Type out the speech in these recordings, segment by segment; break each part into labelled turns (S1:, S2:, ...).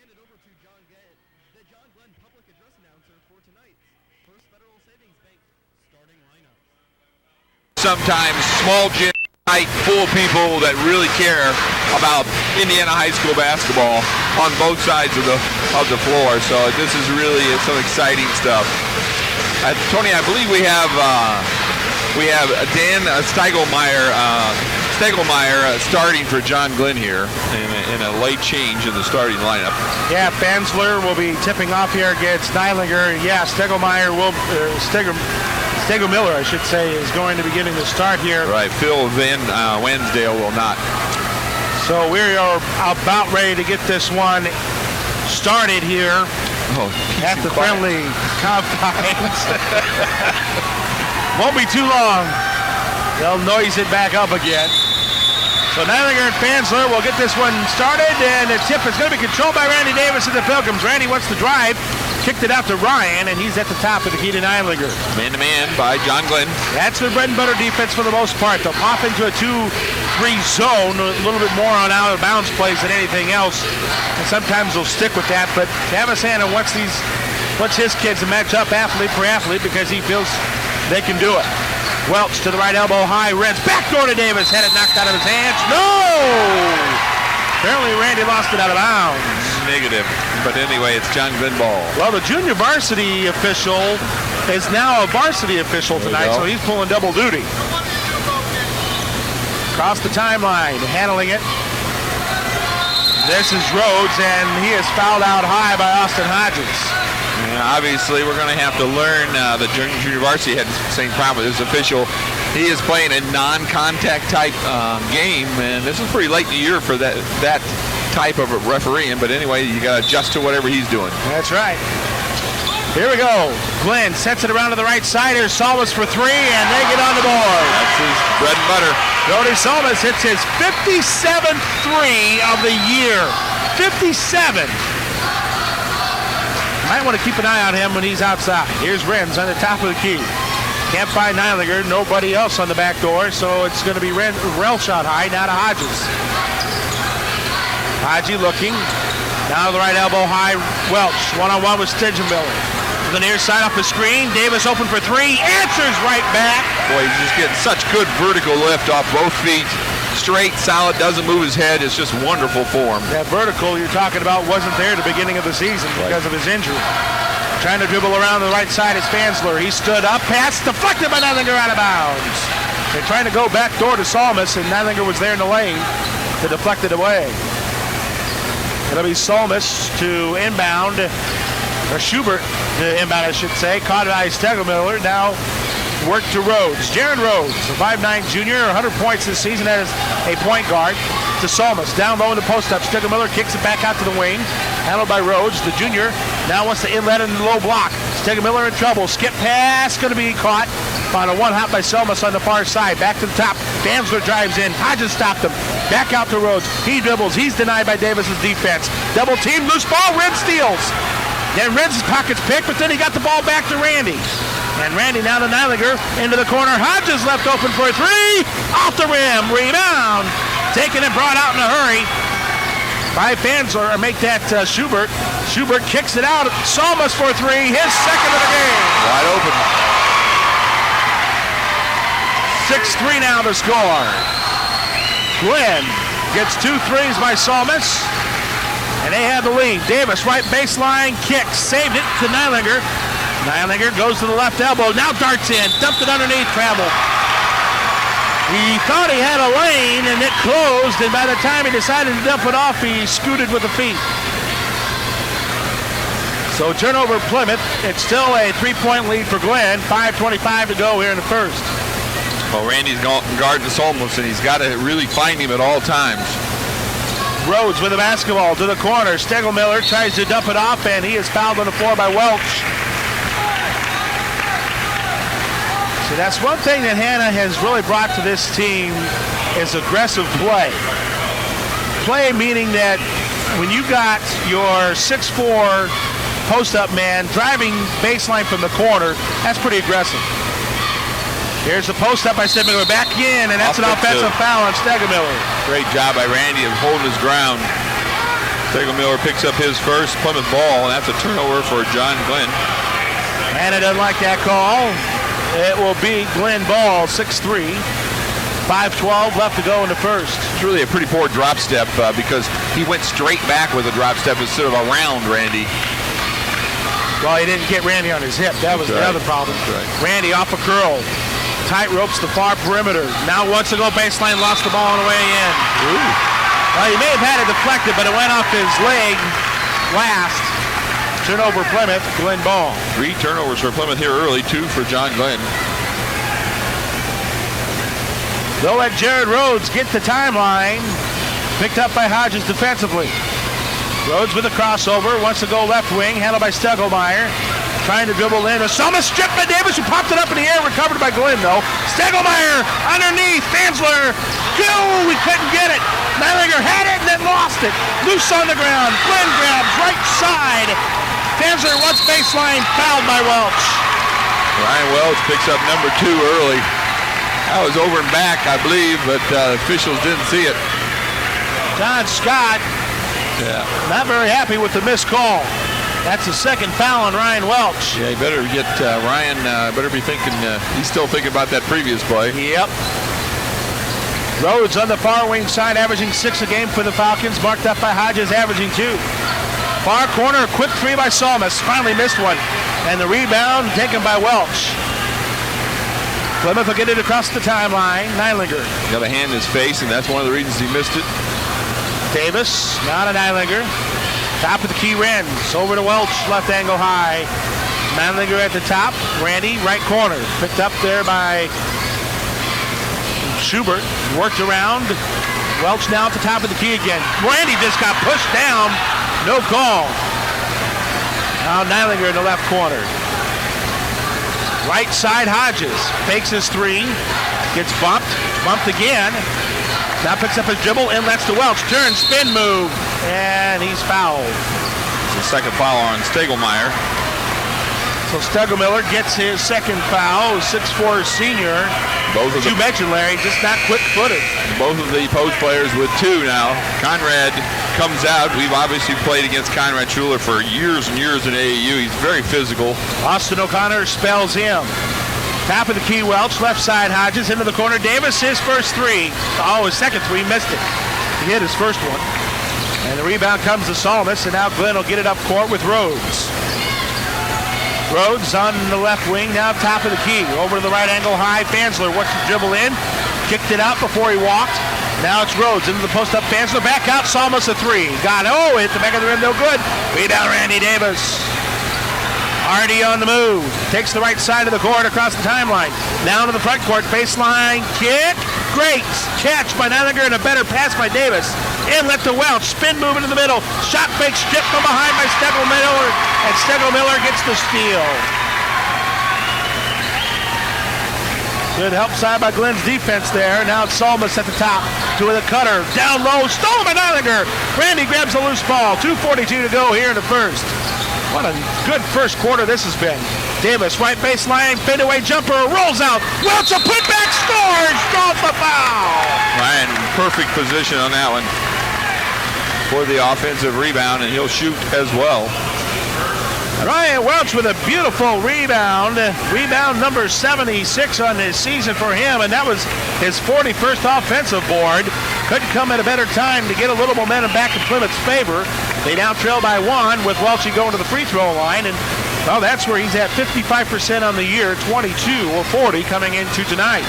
S1: hand it over to the John Glenn public address announcer for tonight's First Federal Savings Bank starting lineup.
S2: Sometimes small gym night full of people that really care about Indiana high school basketball on both sides of the floor. So this is really some exciting stuff. Tony, I believe we have Dan Stegelmeyer starting for John Glenn here in a late change in the starting lineup.
S3: Yeah, Fansler will be tipping off here against Neilinger. Yeah, Stegelmeyer will Stego Miller, I should say, is going to be getting the start here.
S2: Right, Phil Van Wensdale will not.
S3: So we are about ready to get this one started here at the friendly confines. Won't be too long. They'll noise it back up again. So Neilinger and Fansler will get this one started, and the tip is going to be controlled by Randy Davis of the Pilgrims. Randy wants to drive, kicked it out to Ryan, and he's at the top of the key to Neilinger.
S2: Man-to-man by John Glenn.
S3: That's their bread and butter defense for the most part. They'll pop into a 2-3 zone, a little bit more on out-of-bounds plays than anything else, and sometimes they'll stick with that. But Travis Hanna wants his kids to match up athlete for athlete because he feels they can do it. Welch to the right elbow, high, Reds, backdoor to Davis, had it knocked out of his hands. No! Apparently Randy lost it out of bounds.
S2: Negative, but anyway, it's John Glenn ball.
S3: Well, the junior varsity official is now a varsity official tonight, so he's pulling double duty. Across the timeline, handling it. This is Rhodes, and he is fouled out high by Austin Hodges.
S2: Yeah, obviously, we're going to have to learn. The junior varsity had the same problem with this official. He is playing a non-contact type game, and this is pretty late in the year for that type of refereeing. But anyway, you got to adjust to whatever he's doing.
S3: That's right. Here we go. Glenn sets it around to the right side. Here's Salmas for three, and they get on the board.
S2: That's his bread and butter.
S3: Brody Salmas hits his 57th three of the year. 57. Might want to keep an eye on him when he's outside. Here's Renz on the top of the key. Can't find Neilinger. Nobody else on the back door, so it's going to be Rel shot high, now to Hodges. Hodgie looking. Now to the right elbow high. Welch, one-on-one with Stegenmiller. To the near side off the screen. Davis open for three. Answers right back.
S2: Boy, he's just getting such good vertical lift off both feet. Straight, solid, doesn't move his head. It's just wonderful form.
S3: That vertical you're talking about wasn't there at the beginning of the season because of his injury. Trying to dribble around the right side is Fansler. He stood up, pass deflected by Neilinger out of bounds. They're trying to go back door to Salmas, and Neilinger was there in the lane to deflect it away. It'll be Salmas to inbound, or Schubert to inbound, I should say. Caught by Stegelmiller. Now work to Rhodes. Jaron Rhodes, a 5'9 junior, 100 points this season as a point guard. To Salmas, down low in the post-up. Stegelmiller kicks it back out to the wing. Handled by Rhodes. The junior now wants to inlet in the low block. Stegelmiller in trouble. Skip pass, going to be caught on a one-hop by Salmas on the far side. Back to the top. Fansler drives in. Hodges stopped him. Back out to Rhodes. He dribbles. He's denied by Davis's defense. Double team, loose ball. Red steals. Then Red's pockets picked, but then he got the ball back to Randy. And Randy now to Neilinger, into the corner. Hodges left open for a three. Off the rim. Rebound. Taken and brought out in a hurry by Fansler. Or make that Schubert. Schubert kicks it out. Salmas for three. His second of the game.
S2: Wide open.
S3: 6-3 now to score. Glenn gets 2 threes by Salmas. And they have the lead. Davis, right baseline, kicks. Saved it to Neilinger. Neilinger goes to the left elbow. Now darts in. Dumped it underneath. Travel. He thought he had a lane, and it closed. And by the time he decided to dump it off, he scooted with the feet. So turnover Plymouth. It's still a 3-point lead for Glenn. 5:25 to go here in the first.
S2: Well, Randy's guarding Salmas, and he's got to really find him at all times.
S3: Rhodes with the basketball to the corner. Stegelmiller tries to dump it off, and he is fouled on the floor by Welch. So that's one thing that Hanna has really brought to this team is aggressive play. Play meaning that when you got your 6'4" post-up man driving baseline from the corner, that's pretty aggressive. Here's the post-up by Stegelmiller back in, and that's an offensive foul on Stegelmiller.
S2: Great job by Randy of holding his ground. Miller picks up his first Plymouth ball, and that's a turnover for John Glenn.
S3: And it doesn't like that call. It will be Glenn ball, 6-3. 5:12 left to go in the first.
S2: It's really a pretty poor drop step because he went straight back with a drop step instead of around Randy.
S3: Well, he didn't get Randy on his hip. That was the other problem.
S2: Right.
S3: Randy off a curl. Tight ropes the far perimeter. Now wants to go baseline, lost the ball on the way in.
S2: Ooh.
S3: Well, he may have had it deflected, but it went off his leg last. Turnover Plymouth, Glenn ball.
S2: 3 turnovers for Plymouth here early, 2 for John Glenn.
S3: They'll let Jared Rhodes get the timeline. Picked up by Hodges defensively. Rhodes with a crossover, wants to go left wing, handled by Stegelmeyer. Trying to dribble in. Asoma stripped by Davis, who popped it up in the air, recovered by Glenn, though. Stegelmeyer underneath. Fansler. Go! We couldn't get it. Nylinger had it and then lost it. Loose on the ground. Glenn grabs right side. Fansler once baseline, fouled by Welch.
S2: Ryan Welch picks up number 2 early. That was over and back, I believe, but officials didn't see it.
S3: John Scott, not very happy with the missed call. That's the second foul on Ryan Welch.
S2: Yeah, you better get Ryan, better be thinking, he's still thinking about that previous play.
S3: Yep. Rhodes on the far wing side, averaging 6 a game for the Falcons, marked up by Hodges, averaging 2. Far corner, quick 3 by Salmus, finally missed one. And the rebound taken by Welch. Plymouth will get it across the timeline. Nylinger.
S2: Got a hand in his face, and that's one of the reasons he missed it.
S3: Davis, not a Nylinger. Top of the key, Renz. Over to Welch, left angle high. Nylinger at the top. Randy, right corner. Picked up there by Schubert. Worked around. Welch now at the top of the key again. Randy just got pushed down. No call. Now Nylinger in the left corner. Right side, Hodges fakes his 3, gets bumped again. Now picks up his dribble, inlets to Welch, turn, spin move, and he's fouled.
S2: It's the second foul on Stegelmeyer.
S3: So Stegelmiller gets his second foul, 6'4" senior. As you mentioned, Larry, just not quick-footed.
S2: Both of the post players with 2 now. Conrad comes out. We've obviously played against Conrad Schuler for years and years in AAU. He's very physical.
S3: Austin O'Connor spells him. Top of the key, Welch, left side, Hodges, into the corner. Davis, his first 3. Oh, his second 3, missed it. He hit his first one. And the rebound comes to Salmus, and now Glenn will get it up court with Rhodes. Rhodes on the left wing, now top of the key. Over to the right angle high. Fansler wants to dribble in. Kicked it out before he walked. Now it's Rhodes into the post up. Fansler back out. Salmus a 3. Got it. Oh, hit the back of the rim. No good. Rebound Randy Davis. Hardy on the move. Takes the right side of the court across the timeline. Down to the front court. Baseline kick. Great catch by Nylinger and a better pass by Davis. Inlet to Welch. Spin move into the middle. Shot fake stripped from behind by Stegelmiller. And Stegelmiller gets the steal. Good help side by Glenn's defense there. Now it's Salmus at the top. To the cutter. Down low. Stolen by Nylinger. Randy grabs the loose ball. 2:42 to go here in the first. What a good first quarter this has been. Davis, right baseline, fadeaway jumper, rolls out. Welch, a putback, scores, draws the foul.
S2: Ryan, perfect position on that one for the offensive rebound, and he'll shoot as well.
S3: Ryan Welch with a beautiful rebound. Rebound number 76 on this season for him, and that was his 41st offensive board. Couldn't come at a better time to get a little momentum back in Plymouth's favor. They now trail by 1 with Welch going to the free throw line, and well, that's where he's at 55% on the year, 22 or 40 coming into tonight.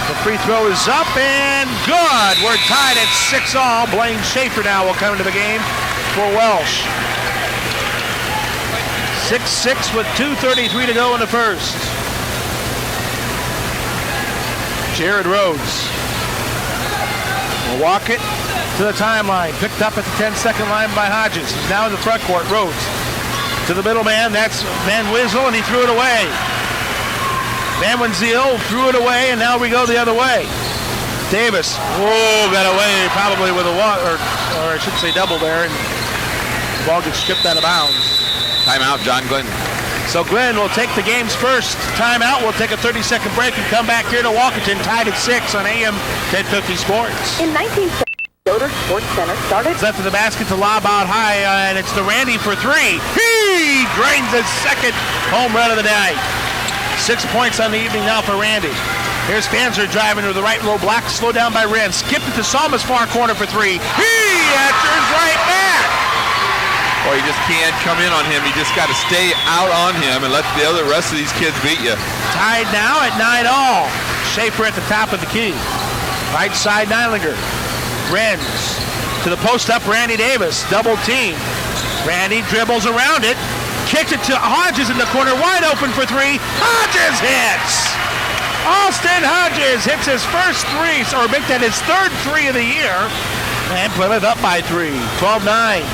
S3: The free throw is up and good. We're tied at 6-all. Blaine Schaefer now will come into the game for Welsh. 6-6 with 2:33 to go in the first. Jared Rhodes will walk it to the timeline. Picked up at the 10-second line by Hodges. He's now in the front court. Rhodes to the middle man. That's Van Wisel, and he threw it away. Van Wisel threw it away, and now we go the other way. Davis, got away probably with a walk, or I should say double there, and the ball gets stripped out of bounds.
S2: Timeout, John Glenn.
S3: So Glenn will take the game's first timeout. We'll take a 30-second break and come back here to Walkerton, tied at 6 on AM 1050 Sports.
S4: In 1970, Yoder Sports Center started.
S3: Left of the basket to lob out high, and it's to Randy for three. He drains his second home run of the night. 6 points on the evening now for Randy. Here's Fanzer driving to the right low block, slowed down by Ren. Skipped it to Salma's far corner for three. He answers right back.
S2: Well, you just can't come in on him. You just got to stay out on him and let the rest of these kids beat you.
S3: Tied now at 9-all. Schaefer at the top of the key. Right side, Neilinger. Renz to the post up, Randy Davis. Double team. Randy dribbles around it. Kicks it to Hodges in the corner. Wide open for three. Hodges hits! Austin Hodges hits his first three, or make that his third three of the year. And Plymouth up by three. 12-9.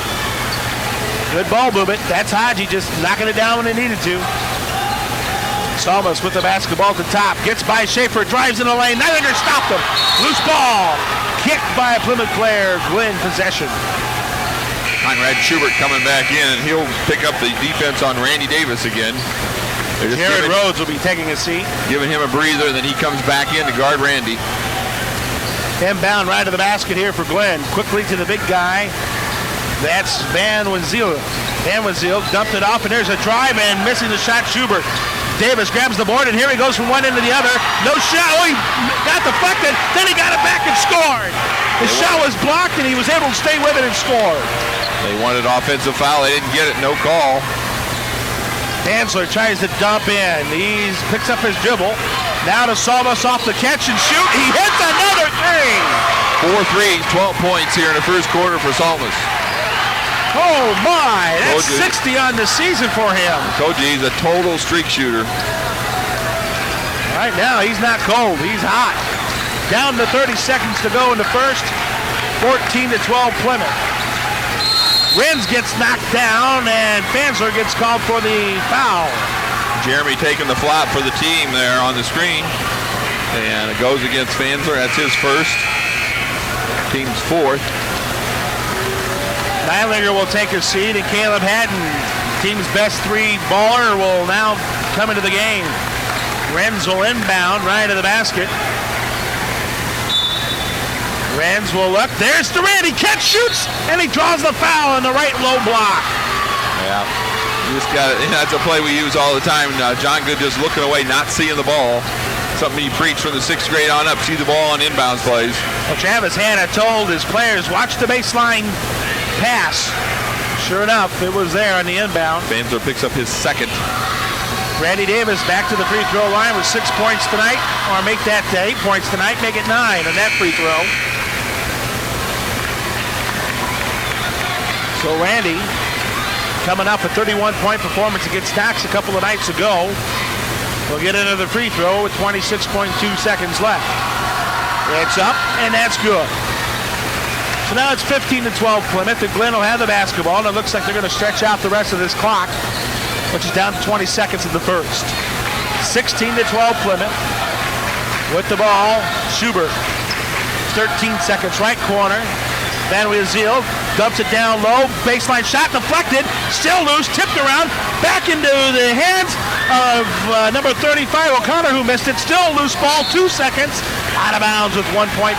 S3: Good ball movement. That's Hodgie just knocking it down when it needed to. Salmas with the basketball at the top. Gets by Schaefer. Drives in the lane. Neilinger stopped him. Loose ball. Kicked by a Plymouth player. Glenn possession.
S2: Conrad Schubert coming back in, and he'll pick up the defense on Randy Davis again.
S3: Jared Rhodes will be taking a seat.
S2: Giving him a breather, and then he comes back in to guard Randy.
S3: Inbound right to the basket here for Glenn. Quickly to the big guy. That's Van Wijzel. Van Wijzel dumped it off, and there's a drive, and missing the shot, Schubert. Davis grabs the board, and here he goes from one end to the other. No shot. Oh, he got deflected. Then he got it back and scored. His shot was blocked, and he was able to stay with it and scored.
S2: They wanted offensive foul. They didn't get it. No call.
S3: Hansler tries to dump in. He picks up his dribble. Now to Salmas off the catch and shoot. He hits another three.
S2: 4 threes, 12 points here in the first quarter for Salmas.
S3: Oh my, that's 60 on the season for him.
S2: Koji is a total streak shooter.
S3: Right now, he's not cold. He's hot. Down to 30 seconds to go in the first. 14-12 Plymouth. Renz gets knocked down, and Fanzler gets called for the foul.
S2: Jeremy taking the flop for the team there on the screen. And it goes against Fanzler. That's his first. Team's fourth.
S3: Neilinger will take a seat, and Caleb Haddon, team's best three baller, will now come into the game. Renz will inbound right to the basket. Renz will look. There's Durant. He catch, shoots, and he draws the foul on the right low block.
S2: Yeah. You just got it. That's a play we use all the time. John Good just looking away, not seeing the ball. Something he preached from the 6th grade on up. See the ball on inbounds plays.
S3: Well, Travis Hanna told his players, watch the baseline pass. Sure enough, it was there on the inbound.
S2: Fanzler picks up his second.
S3: Randy Davis back to the free throw line with 6 points tonight, or make that 8 points tonight, make it 9 on that free throw. So Randy coming up a 31-point performance against Knox a couple of nights ago. We'll get another free throw with 26.2 seconds left. It's up, and that's good. So now it's 15-12 Plymouth, and Glenn will have the basketball, and it looks like they're going to stretch out the rest of this clock, which is down to 20 seconds in the first. 16-12 Plymouth. With the ball, Schubert. 13 seconds, right corner. Van Wijzel dumps it down low. Baseline shot deflected. Still loose, tipped around. Back into the hands of number 35, O'Connor, who missed it. Still loose ball, 2 seconds. Out of bounds with 1.6.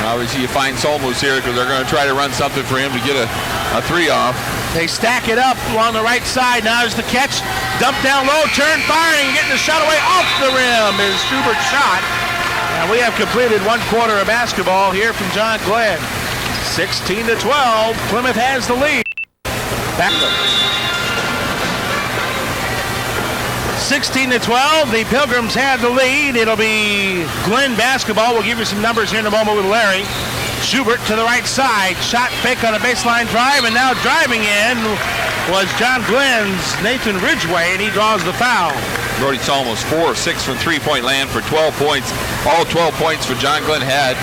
S2: Obviously, you find Solmus here because they're going to try to run something for him to get a three off.
S3: They stack it up along the right side. Now there's the catch. Dump down low, turn firing, getting the shot away off the rim is Schubert's shot. And we have completed 1 quarter of basketball here from John Glenn. 16-12. Plymouth has the lead. Back 16-12. The Pilgrims have the lead. It'll be Glenn basketball. We'll give you some numbers here in a moment with Larry. Schubert to the right side. Shot fake on a baseline drive, and now driving in was John Glenn's Nathan Ridgway, and he draws the foul.
S2: Brody Solmos 4 of 6 from three-point land for 12 points. All 12 points for John Glenn had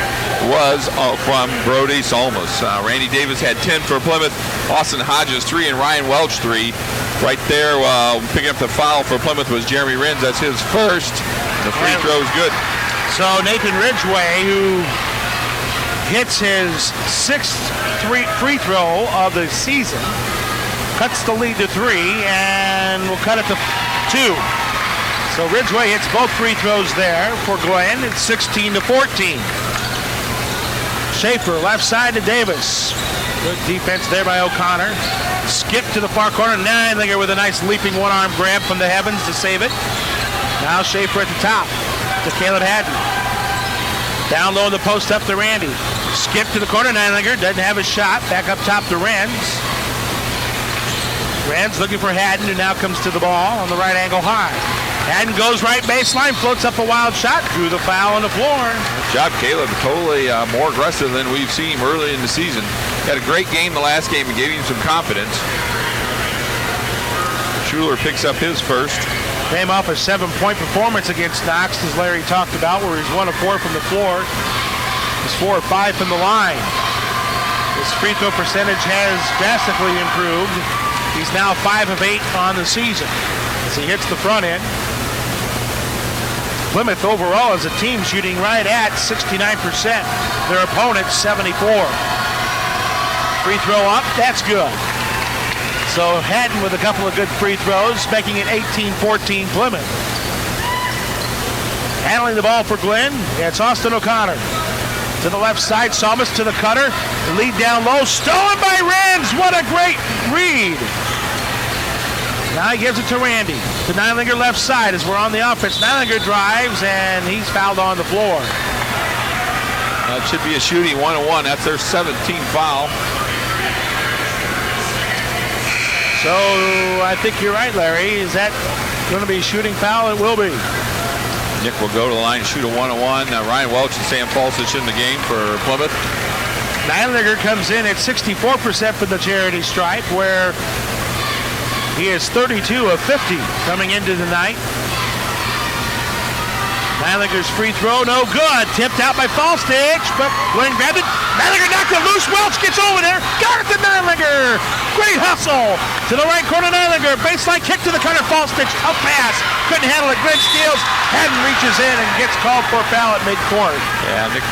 S2: was from Brody Solmos. Randy Davis had 10 for Plymouth. Austin Hodges 3 and Ryan Welch 3. Right there, picking up the foul for Plymouth was Jeremy Renz. That's his first. The free throw is good.
S3: So Nathan Ridgway, who hits his 6th free throw of the season, cuts the lead to 3 and will cut it to 2. So Ridgway hits both free throws there for Glenn. It's 16-14. Schaefer, left side to Davis. Good defense there by O'Connor. Skip to the far corner. Niedlinger with a nice leaping one-arm grab from the heavens to save it. Now Schaefer at the top to Caleb Haddon. Down low in the post up to Randy. Skip to the corner. Niedlinger doesn't have a shot. Back up top to Renz. Renz looking for Haddon, who now comes to the ball on the right angle high. Haddon goes right baseline, floats up a wild shot, drew the foul on the floor.
S2: Good job, Caleb. Totally more aggressive than we've seen him early in the season. Had a great game the last game and gave him some confidence. Schuler picks up his first.
S3: Came off a 7-point performance against Knox, as Larry talked about, where he's 1 of 4 from the floor. He's 4 of 5 from the line. His free throw percentage has drastically improved. He's now 5 of 8 on the season as he hits the front end. Plymouth overall as a team shooting right at 69%. Their opponent 74. Free throw up, that's good. So Haddon with a couple of good free throws, making it 18-14 Plymouth. Handling the ball for Glenn, it's Austin O'Connor. To the left side, Salmas to the cutter. The lead down low, stolen by Renz. What a great read. Now he gives it to Randy. To Niedlinger left side as we're on the offense. Niedlinger drives and he's fouled on the floor.
S2: It should be a shooting 1-on-1. That's their 17th foul.
S3: So I think you're right, Larry. Is that going to be a shooting foul? It will be.
S2: Nick will go to the line and shoot a 1-on-1. Ryan Welch and Sam Falsich in the game for Plymouth.
S3: Niedlinger comes in at 64% for the charity stripe, where he is 32 of 50 coming into the night. Niedlinger's free throw, no good. Tipped out by Falstich, but Glenn grabbed it. Niedlinger knocked it loose. Welch gets over there. Got it to Niedlinger. Great hustle. To the right corner, Niedlinger. Baseline kick to the cutter. Falstich. Up pass. Couldn't handle it. Glenn steals. Haddon reaches in and gets called for a foul at midcourt.
S2: Yeah, Nick,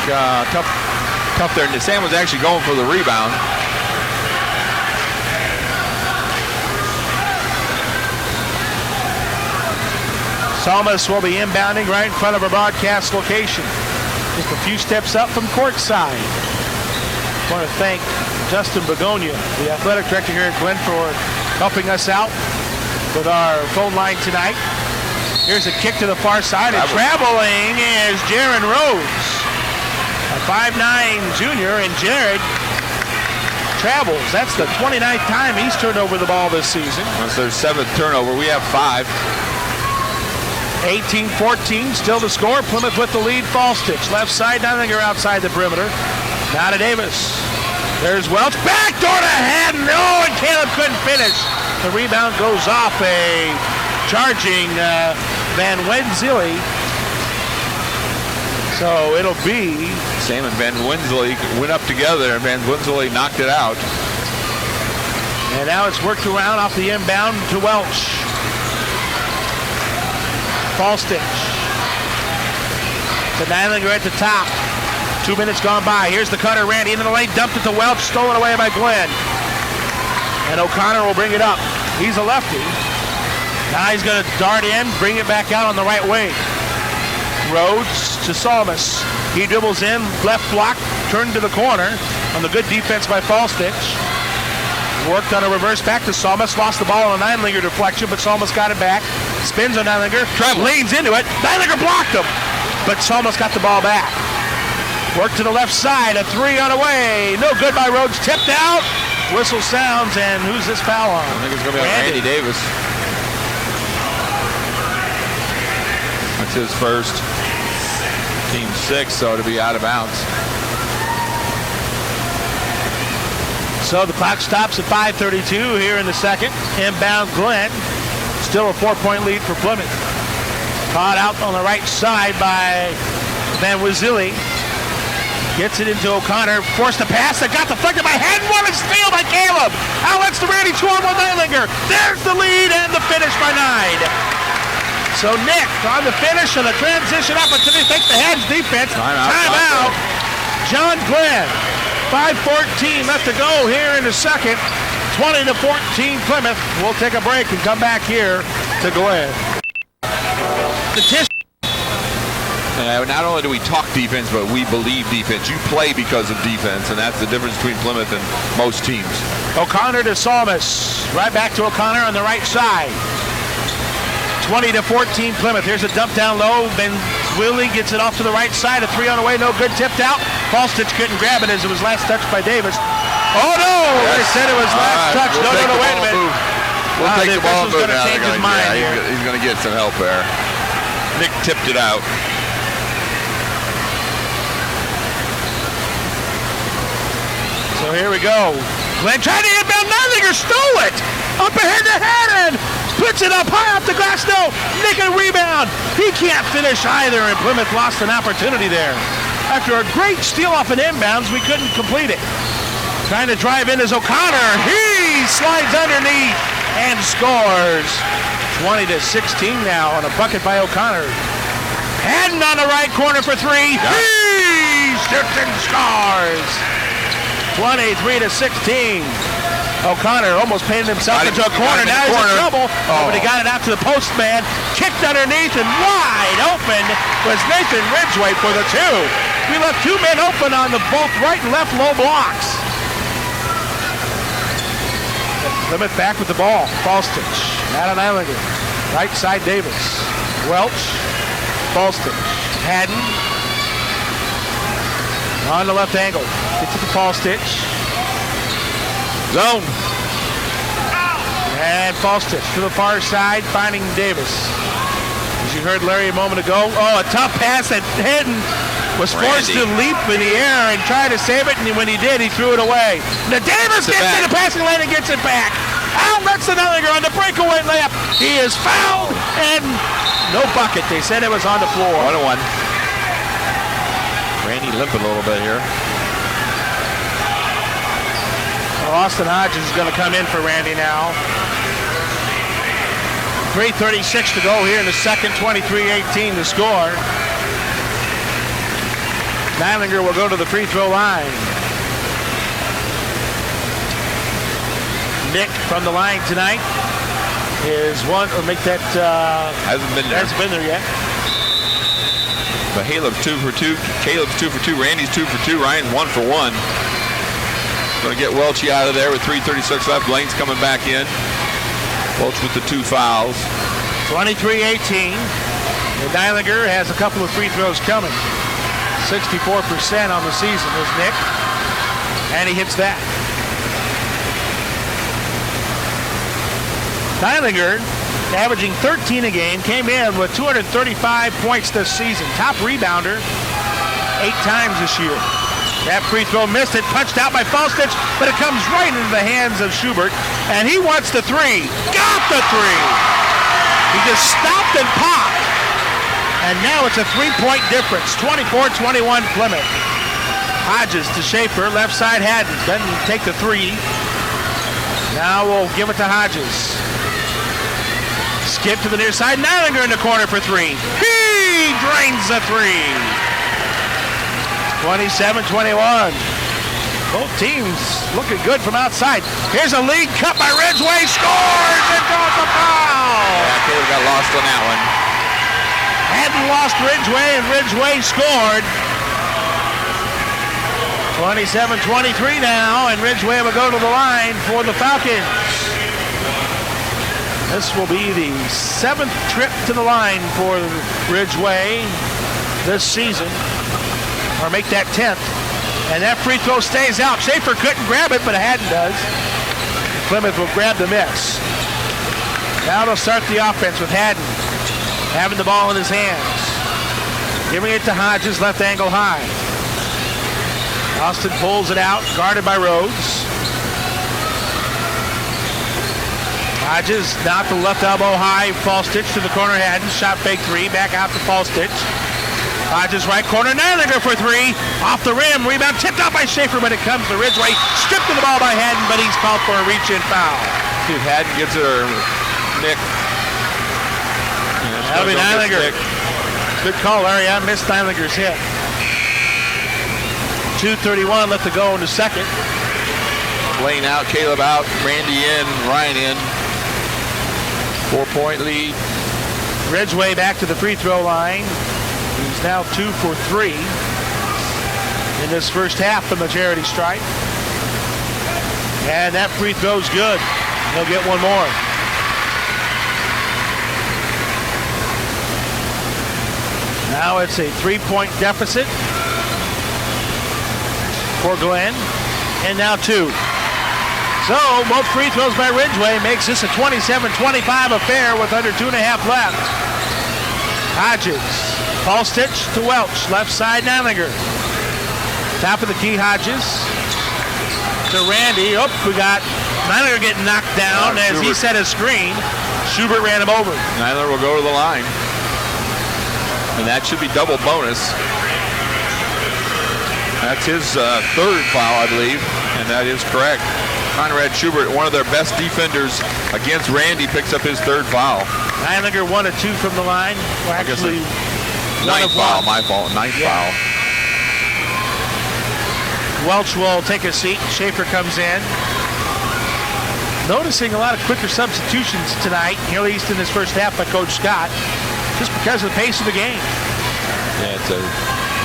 S2: tough there. Sam was actually going for the rebound.
S3: Salmas will be inbounding right in front of our broadcast location. Just a few steps up from courtside. I want to thank Justin Begonia, the athletic director here at Glen, for helping us out with our phone line tonight. Here's a kick to the far side, and traveling is Jaron Rhodes, a 5'9 junior, and Jared travels. That's the 29th time he's turned over the ball this season.
S2: That's their 7th turnover. We have 5.
S3: 18-14, still the score. Plymouth with the lead. Falstich, left side, Niedlinger outside the perimeter. Now to Davis. There's Welch. Backdoor to Haddon. Oh, and Caleb couldn't finish. The rebound goes off a charging Van Wenzili. So it'll be...
S2: Sam and Van Wenzili went up together, and Van Wenzili knocked it out.
S3: And now it's worked around off the inbound to Welch. Falstich. To Niedlinger at the top. 2 minutes gone by. Here's the cutter, Randy into the lane, dumped it to Welch, stolen away by Glenn. And O'Connor will bring it up. He's a lefty. Now he's going to dart in, bring it back out on the right wing. Rhodes to Salmas. He dribbles in, left block, turned to the corner on the good defense by Falstich. Worked on a reverse back to Salmas, lost the ball on a Niedlinger deflection, but Salmas got it back. Spins on Niedlinger, leans into it. Niedlinger blocked him, but Salmas got the ball back. Work to the left side, a 3 on the way. No good by Rhodes, tipped out. Whistle sounds, and who's this foul on?
S2: I think it's going to be on Randy Davis. That's his first. Team 6, so it'll be out of bounds.
S3: So the clock stops at 5:32 here in the second. Inbound Glenn. Still a 4-point lead for Plymouth. Caught out on the right side by Van Wenzili. Gets it into O'Connor. Forced a pass that got deflected by Haddon. What a steal by Caleb. Alex to Randy, 2-on-1 Niedlinger. There's the lead and the finish by 9. So Nick on the finish and the transition opportunity. Takes the Haddon's defense. Timeout. John Glenn. 5:14 left to go here in the second. 20-14 Plymouth. We'll take a break and come back here to Glenn.
S2: Not only do we talk defense, but we believe defense. You play because of defense, and that's the difference between Plymouth and most teams.
S3: O'Connor to Salmus. Right back to O'Connor on the right side. 20-14 Plymouth. Here's a dump down low. Ben Willie gets it off to the right side. A 3 on the way. No good. Tipped out. Falstich couldn't grab it as it was last touched by Davis. Oh, no! Yes. They said it was last touch.
S2: We'll
S3: no, wait a minute.
S2: We'll take the ball and move.
S3: Now change his mind here.
S2: He's going to get some help there. Nick tipped it out.
S3: So here we go. Glenn tried to inbound. Neithinger stole it. Up ahead to Haddon. Puts it up high off the glass. No. Nick a rebound. He can't finish either, and Plymouth lost an opportunity there. After a great steal off an inbounds, we couldn't complete it. Trying to drive in is O'Connor. He slides underneath and scores. 20-16 now on a bucket by O'Connor. Haddon on the right corner for 3. He shoots and scores. 23-16. O'Connor almost painted himself into a corner. Now he's in trouble. But he got it out to the post man. Kicked underneath and wide open was Nathan Ridgway for the 2. We left 2 men open on the both right and left low blocks. Plymouth back with the ball. Falstich. Adam Eilinger. Right side Davis. Welch. Falstich. Haddon. On the left angle. Gets it to Falstich. Zone. And Falstich to the far side, finding Davis. As you heard Larry a moment ago, a tough pass that Haddon was forced to leap in the air and try to save it, and when he did, he threw it away. Now Davis gets in the passing lane and gets it back. Out lets Eilinger on the breakaway layup. He is fouled and no bucket. They said it was on the floor.
S2: 1-1. Randy limping a little bit here.
S3: Austin Hodges is going to come in for Randy now. 3:36 to go here in the second, 23-18 to score. Eilinger will go to the free throw line. Nick from the line tonight is one, or make that,
S2: hasn't been there yet. But Caleb's 2 for 2. Caleb's 2 for 2. Randy's 2 for 2. Ryan's 1 for 1. Going to get Welchie out of there with 3:36 left. Blaine's coming back in. Welch with the 2 fouls.
S3: 23-18. Eilinger has a couple of free throws coming. 64% on the season is Nick. And he hits that. Eilinger, averaging 13 a game, came in with 235 points this season. Top rebounder 8 times this year. That free throw missed it, punched out by Falstich, but it comes right into the hands of Schubert, and he wants the 3. Got the 3! He just stopped and popped. And now it's a 3-point difference, 24-21 Plymouth. Hodges to Schaefer, left side Haddon, doesn't take the 3. Now we'll give it to Hodges. Skip to the near side, Eilinger in the corner for 3. He drains the 3. 27-21. Both teams looking good from outside. Here's a lead cut by Ridgway. Scores and draws a foul.
S2: Yeah, Caleb got lost on that one.
S3: Hadn't lost Ridgway, and Ridgway scored. 27-23 now, and Ridgway will go to the line for the Falcons. This will be the 7th trip to the line for Ridgway this season. Or make that 10th. And that free throw stays out. Schaefer couldn't grab it, but Haddon does. Plymouth will grab the miss. Now they'll start the offense with Haddon having the ball in his hands. Giving it to Hodges, left angle high. Austin pulls it out, guarded by Rhodes. Hodges knocked the left elbow high. Falstich to the corner. Haddon shot fake 3. Back out to Falstich. Hodges right corner, Eilinger for 3. Off the rim, rebound tipped out by Schaefer, but it comes to Ridgway. Stripped of the ball by Haddon, but he's called for a reach-in foul.
S2: See if Haddon gets it or Nick.
S3: That'll be Eilinger. Good call, Larry. I missed Eilinger's hit. 2:31 left to go in the second.
S2: Blaine out, Caleb out, Randy in, Ryan in. 4-point lead.
S3: Ridgway back to the free throw line. He's now 2 for 3 in this first half from the charity stripe. And that free throw's good. He'll get one more. Now it's a 3-point deficit for Glenn. And now 2. So both free throws by Ridgway makes this a 27-25 affair with under 2.5 left. Hodges, false stitch to Welch, left side Neilinger. Top of the key, Hodges to Randy. Oh, we got Neilinger getting knocked down as he set a screen. Schubert ran him over.
S2: Neilinger will go to the line. And that should be double bonus. That's his third foul, I believe, and that is correct. Conrad Schubert, one of their best defenders against Randy, picks up his third foul.
S3: Neilinger 1 of 2 from the line. Well, actually,
S2: ninth foul, my fault. Ninth foul.
S3: Welch will take a seat. Schaefer comes in. Noticing a lot of quicker substitutions tonight, at least in this first half by Coach Scott, just because of the pace of the game.
S2: Yeah, it's a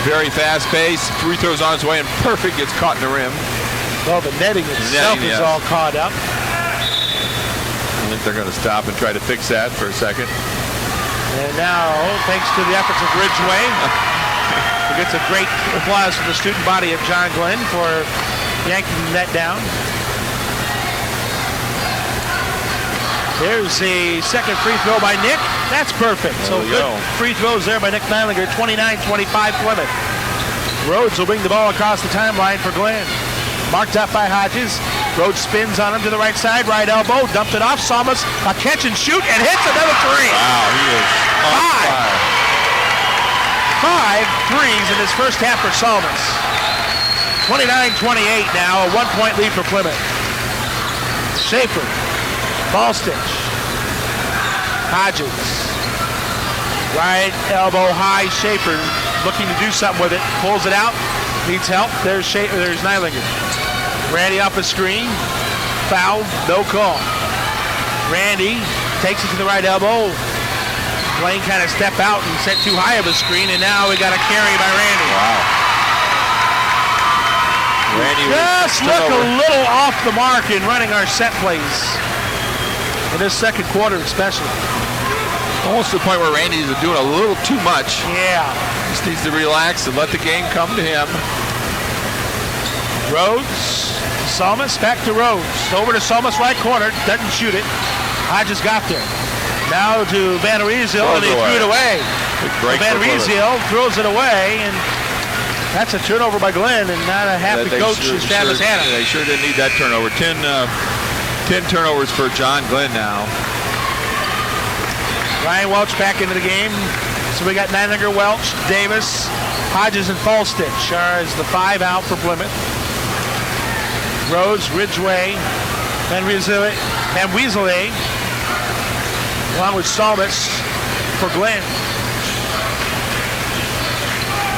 S2: very fast pace. Free throws on its way, and perfect gets caught in the rim.
S3: Well, the netting itself is all caught up.
S2: I think they're going to stop and try to fix that for a second.
S3: And now, thanks to the efforts of Ridgway, he gets a great applause from the student body of John Glenn for yanking the net down. There's a second free throw by Nick. That's perfect. So good free throws there by Nick Neilinger. 29-25 Plymouth. Rhodes will bring the ball across the timeline for Glenn. Marked up by Hodges. Rhodes spins on him to the right side. Right elbow. Dumped it off. Salmas a catch and shoot and hits another three.
S2: Wow, he is on fire.
S3: 5 threes in this first half for Salmas. 29-28 now. A 1-point lead for Plymouth. Schaefer. Ball stitch. Hodges. Right elbow high. Schaefer looking to do something with it. Pulls it out. Needs help. There's Neilinger. Randy off a screen. Foul. No call. Randy takes it to the right elbow. Blaine kind of stepped out and set too high of a screen, and now we got a carry by Randy.
S2: Wow. Randy
S3: just look a little off the mark in running our set plays. In this second quarter especially.
S2: Almost to the point where Randy's doing a little too much.
S3: Yeah.
S2: Just needs to relax and let the game come to him.
S3: Rhodes. Salmas back to Rhodes. Over to Salmas right corner. Doesn't shoot it. Hodges got there. Now to Van Riesel, and he threw it away. Van Riesel throws it away, and that's a turnover by Glenn, and not a happy coach as Travis Hanna.
S2: They sure didn't need that turnover. 10 turnovers for John Glenn now.
S3: Ryan Welch back into the game. So we got Neilinger, Welch, Davis, Hodges, and Falstich as the 5 out for Plymouth. Rhodes, Ridgway, Van Weasley, along with Salmas for Glenn.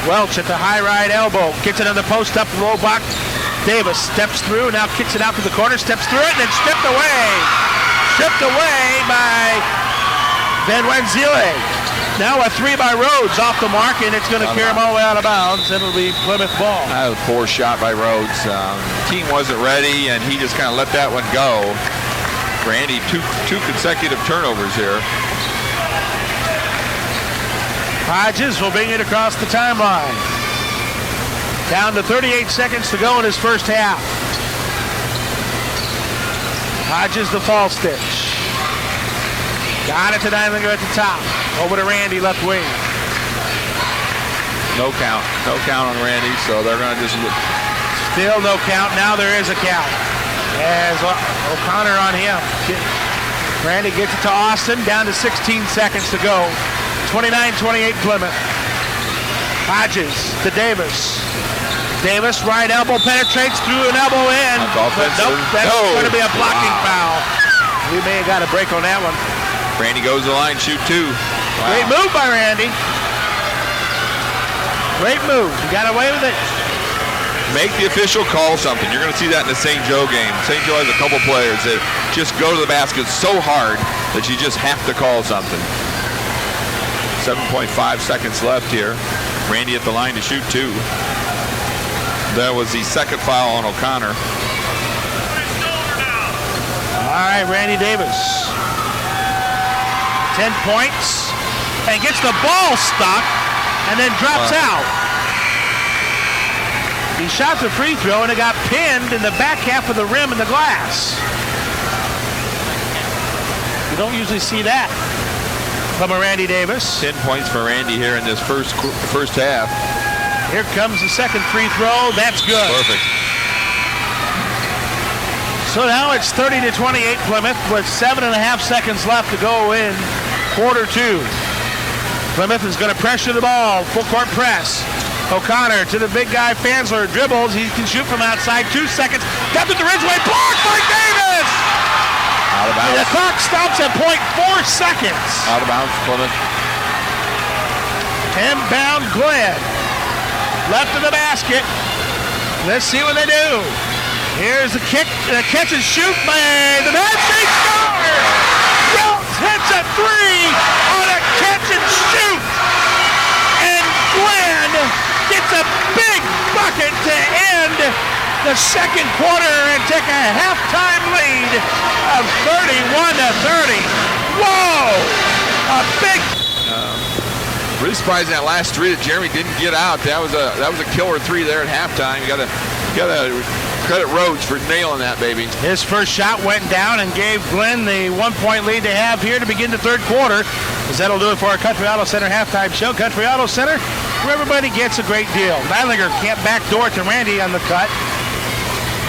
S3: Welch at the high right elbow. Gets it on the post up low block. Davis steps through, now kicks it out to the corner, steps through it, and then stripped away. Stripped away by Van Wenzile. Now a 3 by Rhodes off the mark, and it's going to carry him all the way out of bounds. It'll be Plymouth ball.
S2: That was a poor shot by Rhodes. Team wasn't ready, and he just kind of let that one go. Randy, two consecutive turnovers here.
S3: Hodges will bring it across the timeline. Down to 38 seconds to go in his first half. Hodges the false stitch. Got it to Neilinger at the top. Over to Randy, left wing.
S2: No count. No count on Randy, so they're going to just...
S3: Still no count. Now there is a count. As O'Connor on him. Randy gets it to Austin. Down to 16 seconds to go. 29-28 Plymouth. Hodges to Davis. Davis, right elbow penetrates through an elbow in. But nope, that's going to be a blocking foul. We may have got a break on that one.
S2: Randy goes to the line, shoot 2. Wow.
S3: Great move by Randy. Great move. He got away with it.
S2: Make the official call something. You're going to see that in the St. Joe game. St. Joe has a couple players that just go to the basket so hard that you just have to call something. 7.5 seconds left here. Randy at the line to shoot 2. That was the second foul on O'Connor.
S3: All right, Randy Davis. 10 points and gets the ball stuck and then drops out. He shot the free throw and it got pinned in the back half of the rim in the glass. You don't usually see that from a Randy Davis.
S2: 10 points for Randy here in this first half.
S3: Here comes the second free throw. That's good.
S2: Perfect.
S3: So now it's 30-28 Plymouth with 7.5 seconds left to go in quarter 2. Plymouth is going to pressure the ball. Full court press. O'Connor to the big guy. Fansler dribbles. He can shoot from outside. 2 seconds. Got to the Ridgeway. Blocked by Davis.
S2: Out of bounds.
S3: And the clock stops at 0.4 seconds.
S2: Out of bounds, Plymouth.
S3: Inbound Glenn. Left of the basket. Let's see what they do. Here's the kick, the catch and shoot by the Magic score! Welch hits a 3 on a catch and shoot! And Glenn gets a big bucket to end the second quarter and take a halftime lead of 31-30. Whoa! A big...
S2: Really surprised that last 3 that Jeremy didn't get out. That was a killer 3 there at halftime. You gotta credit Rhodes for nailing that, baby.
S3: His first shot went down and gave Glenn the 1-point lead to have here to begin the third quarter. As that'll do it for our Country Auto Center halftime show. Country Auto Center, where everybody gets a great deal. Neidlinger can't backdoor to Randy on the cut.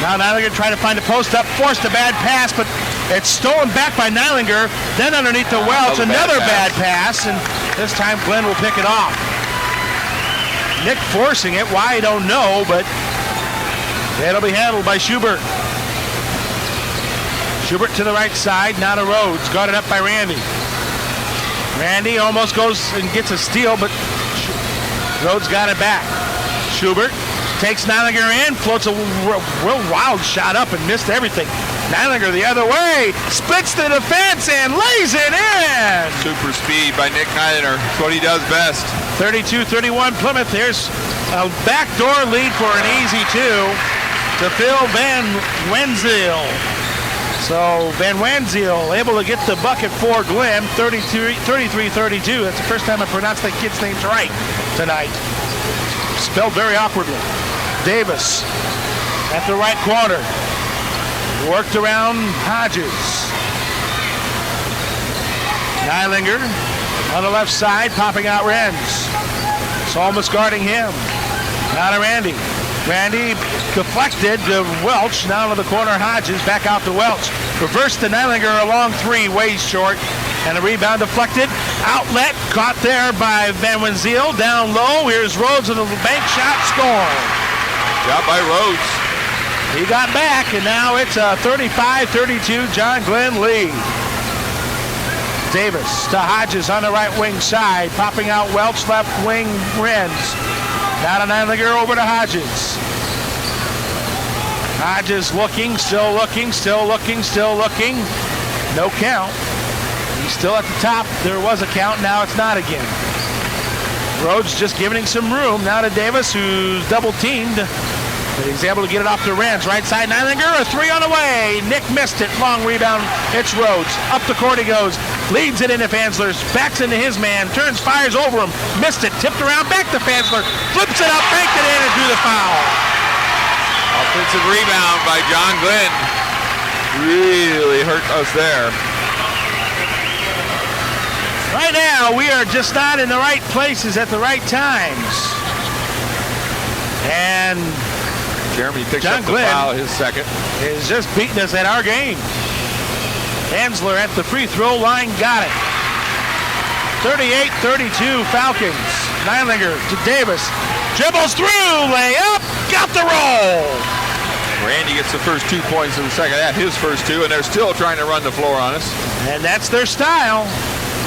S3: Now Neidlinger trying to find a post up, forced a bad pass, but it's stolen back by Neidlinger. Then underneath to Welch, another bad pass, and this time Glenn will pick it off. Nick forcing it, why I don't know, but it'll be handled by Schubert. Schubert to the right side, now to Rhodes, guarded up by Randy. Randy almost goes and gets a steal, but Rhodes got it back. Schubert takes Neidlinger in, floats a real wild shot up and missed everything. Neidlinger the other way, splits the defense and lays it in.
S2: Super speed by Nick Neidlinger. That's what he does best.
S3: 32-31 Plymouth. There's a backdoor lead for an easy 2 to Phil Van Wenzel. So Van Wenzel able to get the bucket for Glenn. 33-32. That's the first time I pronounced that kid's name right tonight. Spelled very awkwardly. Davis at the right corner. Worked around Hodges. Neidlinger on the left side, popping out Renz. Solmus guarding him. Now to Randy. Randy deflected to Welch. Now to the corner, Hodges. Back out to Welch. Reverse to Neidlinger, a long 3, way short. And a rebound deflected. Outlet caught there by Van Wenzel. Down low. Here's Rhodes with a bank shot. Score.
S2: Shot by Rhodes.
S3: He got back, and now it's a 35-32 John Glenn lead. Davis to Hodges on the right wing side, popping out Welch, left wing Renz. Now to Neidlinger, over to Hodges. Hodges looking, still looking, still looking, still looking. No count. He's still at the top. There was a count, now it's not again. Rhodes just giving him some room. Now to Davis, who's double teamed. But he's able to get it off to Renz. Right side, Neidlinger, a 3 on the way. Nick missed it. Long rebound. It's Rhodes. Up the court he goes. Leads it into Fansler. Backs into his man. Turns, fires over him. Missed it. Tipped around. Back to Fansler. Flips it up. Banked it in and drew the foul.
S2: Offensive rebound by John Glenn. Really hurt us there.
S3: Right now, we are just not in the right places at the right times. And
S2: Jeremy picks
S3: John
S2: up the
S3: Glenn
S2: foul, his second.
S3: Is just beating us at our game. Hansler at the free throw line, got it. 38-32 Falcons. Neidlinger to Davis. Dribbles through, layup, got the roll.
S2: Randy gets the first 2 points in the second half, his first 2, and they're still trying to run the floor on us.
S3: And that's their style.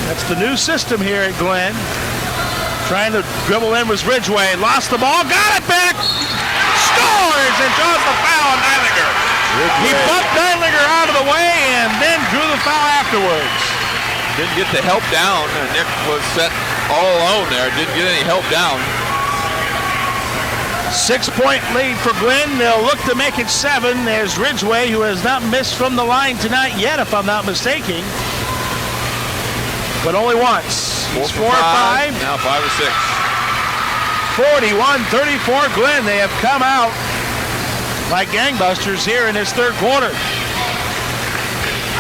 S3: That's the new system here at Glenn. Trying to dribble in was Ridgeway. Lost the ball, got it back. Scores and draws the foul on Neidlinger. He bumped Neidlinger out of the way and then drew the foul afterwards.
S2: Didn't get the help down. Nick was set all alone there. Didn't get any help down.
S3: 6-point lead for Glenn. They'll look to make it 7 as Ridgeway, who has not missed from the line tonight yet, if I'm not mistaken, but only once.
S2: 4
S3: He's
S2: for
S3: 4 or 5.
S2: Now 5 or 6.
S3: 41-34 Glenn. They have come out like gangbusters here in this third quarter.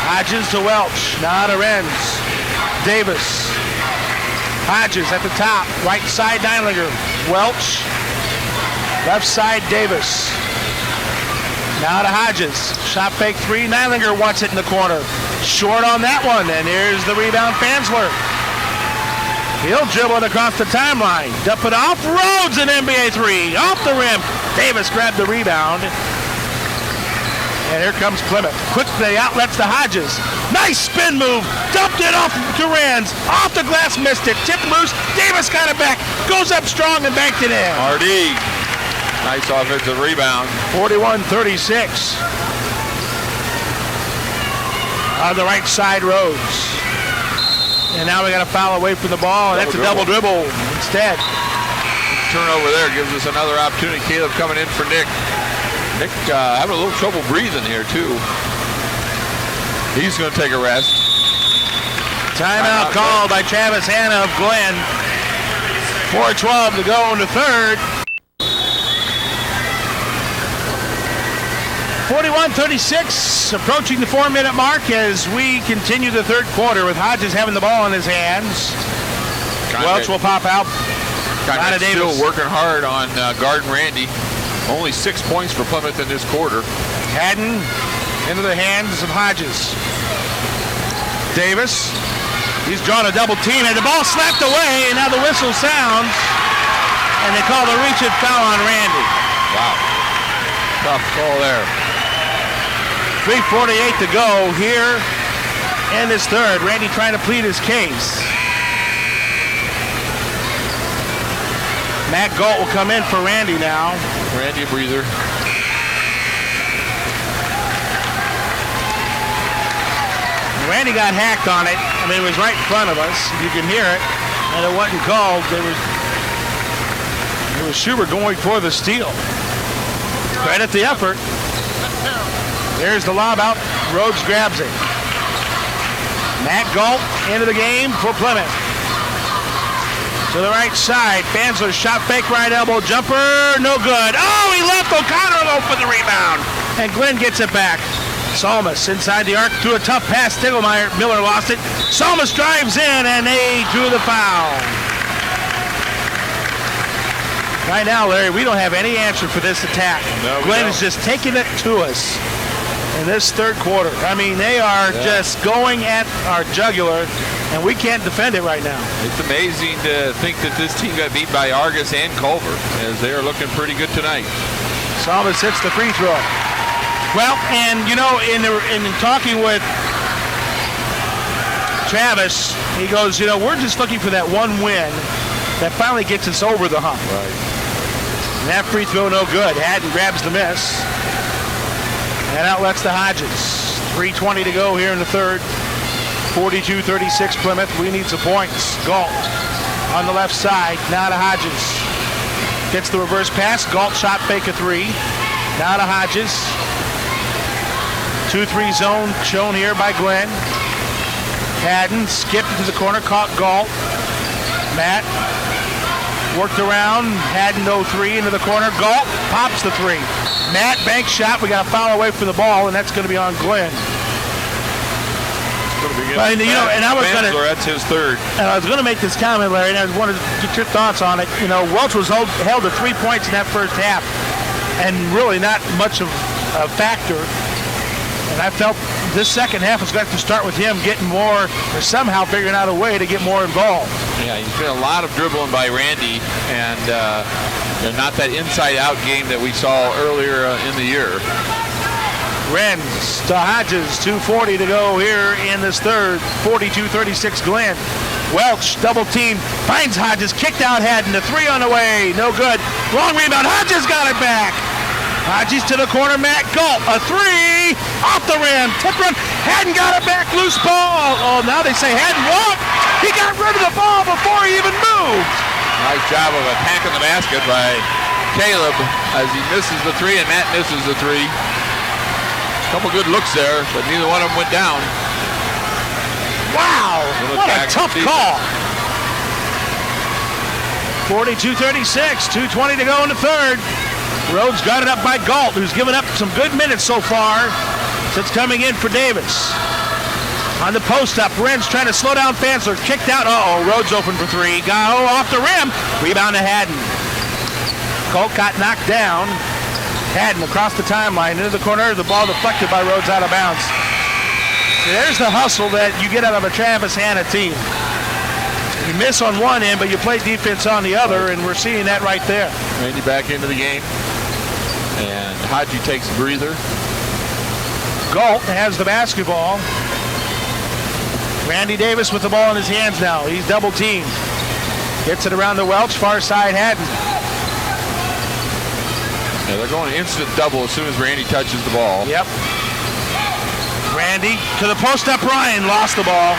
S3: Hodges to Welch. Now to Renz. Davis. Hodges at the top. Right side Neidlinger. Welch. Left side Davis. Now to Hodges. Shot fake 3. Neidlinger wants it in the corner. Short on that one. And here's the rebound, Fansler. He'll dribble it across the timeline. Dump it off. Rhodes an NBA 3. Off the rim. Davis grabbed the rebound. And here comes Plymouth. Quickly outlets to Hodges. Nice spin move. Dumped it off to Rands. Off the glass, missed it. Tipped loose. Davis got it back. Goes up strong and banked it in.
S2: RD. Nice offensive rebound.
S3: 41-36. On the right side, Rhodes. And now we got a foul away from the ball. That's a double dribble instead.
S2: Turnover there gives us another opportunity. Caleb coming in for Nick. Nick having a little trouble breathing here, too. He's going to take a rest.
S3: Timeout called by Travis Hanna of Glenn. 4:12 to go in the third. 41-36, approaching the 4-minute mark as we continue the third quarter with Hodges having the ball in his hands. Welch will pop out.
S2: Still working hard on guarding Randy. Only 6 points for Plymouth in this quarter.
S3: Haddon into the hands of Hodges. Davis, he's drawn a double team, and the ball slapped away, and now the whistle sounds, and they call the reach-in foul on Randy.
S2: Wow. Tough call there.
S3: 3:48 to go here in this third. Randy trying to plead his case. Matt Galt will come in for Randy now.
S2: Randy, a breather.
S3: Randy got hacked on it. I mean, it was right in front of us. You can hear it. And it wasn't called. It was Schubert going for the steal. Credit the effort. There's the lob out. Rhodes grabs it. Matt Galt into the game for Plymouth. To the right side. Fansler shot fake right elbow jumper. No good. Oh, he left O'Connor alone for the rebound. And Glenn gets it back. Salmas inside the arc threw a tough pass. Stiglmeyer. Miller lost it. Salmas drives in and they drew the foul. Right now, Larry, we don't have any answer for this attack.
S2: No,
S3: Glenn is just taking it to us in this third quarter. I mean, they are just going at our jugular, and we can't defend it right now.
S2: It's amazing to think that this team got beat by Argus and Culver, as they are looking pretty good tonight.
S3: Salmas hits the free throw. Well, and you know, in talking with Travis, he goes, you know, we're just looking for that one win that finally gets us over the hump.
S2: Right.
S3: And that free throw no good. Haddon grabs the miss. And outlets to Hodges. 3:20 to go here in the third. 42-36 Plymouth. We need some points. Galt on the left side. Now to Hodges. Gets the reverse pass. Galt shot fake a 3. Now to Hodges. 2-3 zone shown here by Glenn. Haddon skipped into the corner. Caught Galt. Matt worked around. Haddon 0-3 into the corner. Galt pops the 3. Matt bank shot. We got a foul away from the ball, and that's going to be on Glenn.
S2: But, you know, and I was going to. That's his third.
S3: And I was going to make this comment, Larry, and I wanted to get your thoughts on it. You know, Welch was held to 3 points in that first half, and really not much of a factor. And I felt this second half was going to start with him getting more, or somehow figuring out a way to get more involved.
S2: Yeah, he's been a lot of dribbling by Randy, and not that inside-out game that we saw earlier in the year.
S3: Renz to Hodges, 2:40 to go here in this third. 42-36 Glenn. Welch, double team, finds Hodges, kicked out Haddon, the 3 on the way, no good. Long rebound, Hodges got it back. Hodges to the corner, Matt Galt, a 3, off the rim, tip run, Haddon got it back, loose ball. Oh, now they say Haddon walked. He got rid of the ball before he even moved.
S2: Nice job of attacking the basket by Caleb as he misses the three and Matt misses the three. Couple good looks there, but neither one of them went down.
S3: Wow, what a tough call. 42-36, 2:20 to go in the third. Rhodes got it up by Galt, who's given up some good minutes so far since coming in for Davis. On the post-up, Ren's trying to slow down Fansler. Kicked out. Uh-oh, Rhodes open for three. Go off the rim. Rebound to Haddon. Colt got knocked down. Haddon across the timeline into the corner. The ball deflected by Rhodes out of bounds. So there's the hustle that you get out of a Travis Hanna team. You miss on one end, but you play defense on the other, and we're seeing that right there.
S2: Randy back into the game. And Haji takes a breather.
S3: Galt has the basketball. Randy Davis with the ball in his hands now. He's double teamed. Gets it around the Welch, far side Haddon.
S2: Yeah, they're going instant double as soon as Randy touches the ball.
S3: Yep. Randy to the post up. Ryan lost the ball.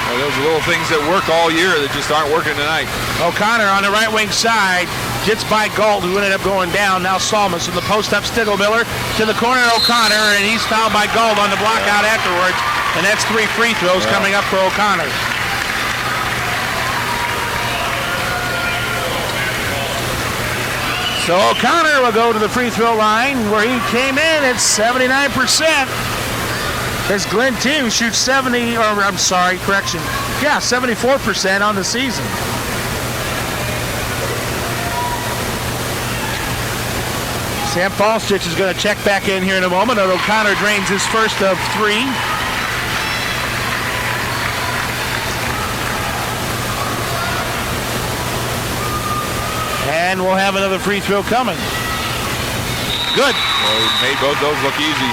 S2: Well, those are little things that work all year that just aren't working tonight.
S3: O'Connor on the right wing side gets by Galt, who ended up going down. Now Salmus in the post up. Stigl-Miller to the corner. O'Connor, and he's fouled by Galt on the block out afterwards. And that's 3 free throws coming up for O'Connor. So O'Connor will go to the free throw line where he came in at 79%. As Glenn Tew shoots 74% on the season. Sam Falstich is going to check back in here in a moment. And O'Connor drains his first of 3. And we'll have another free throw coming. Good.
S2: Well, he made both those look easy.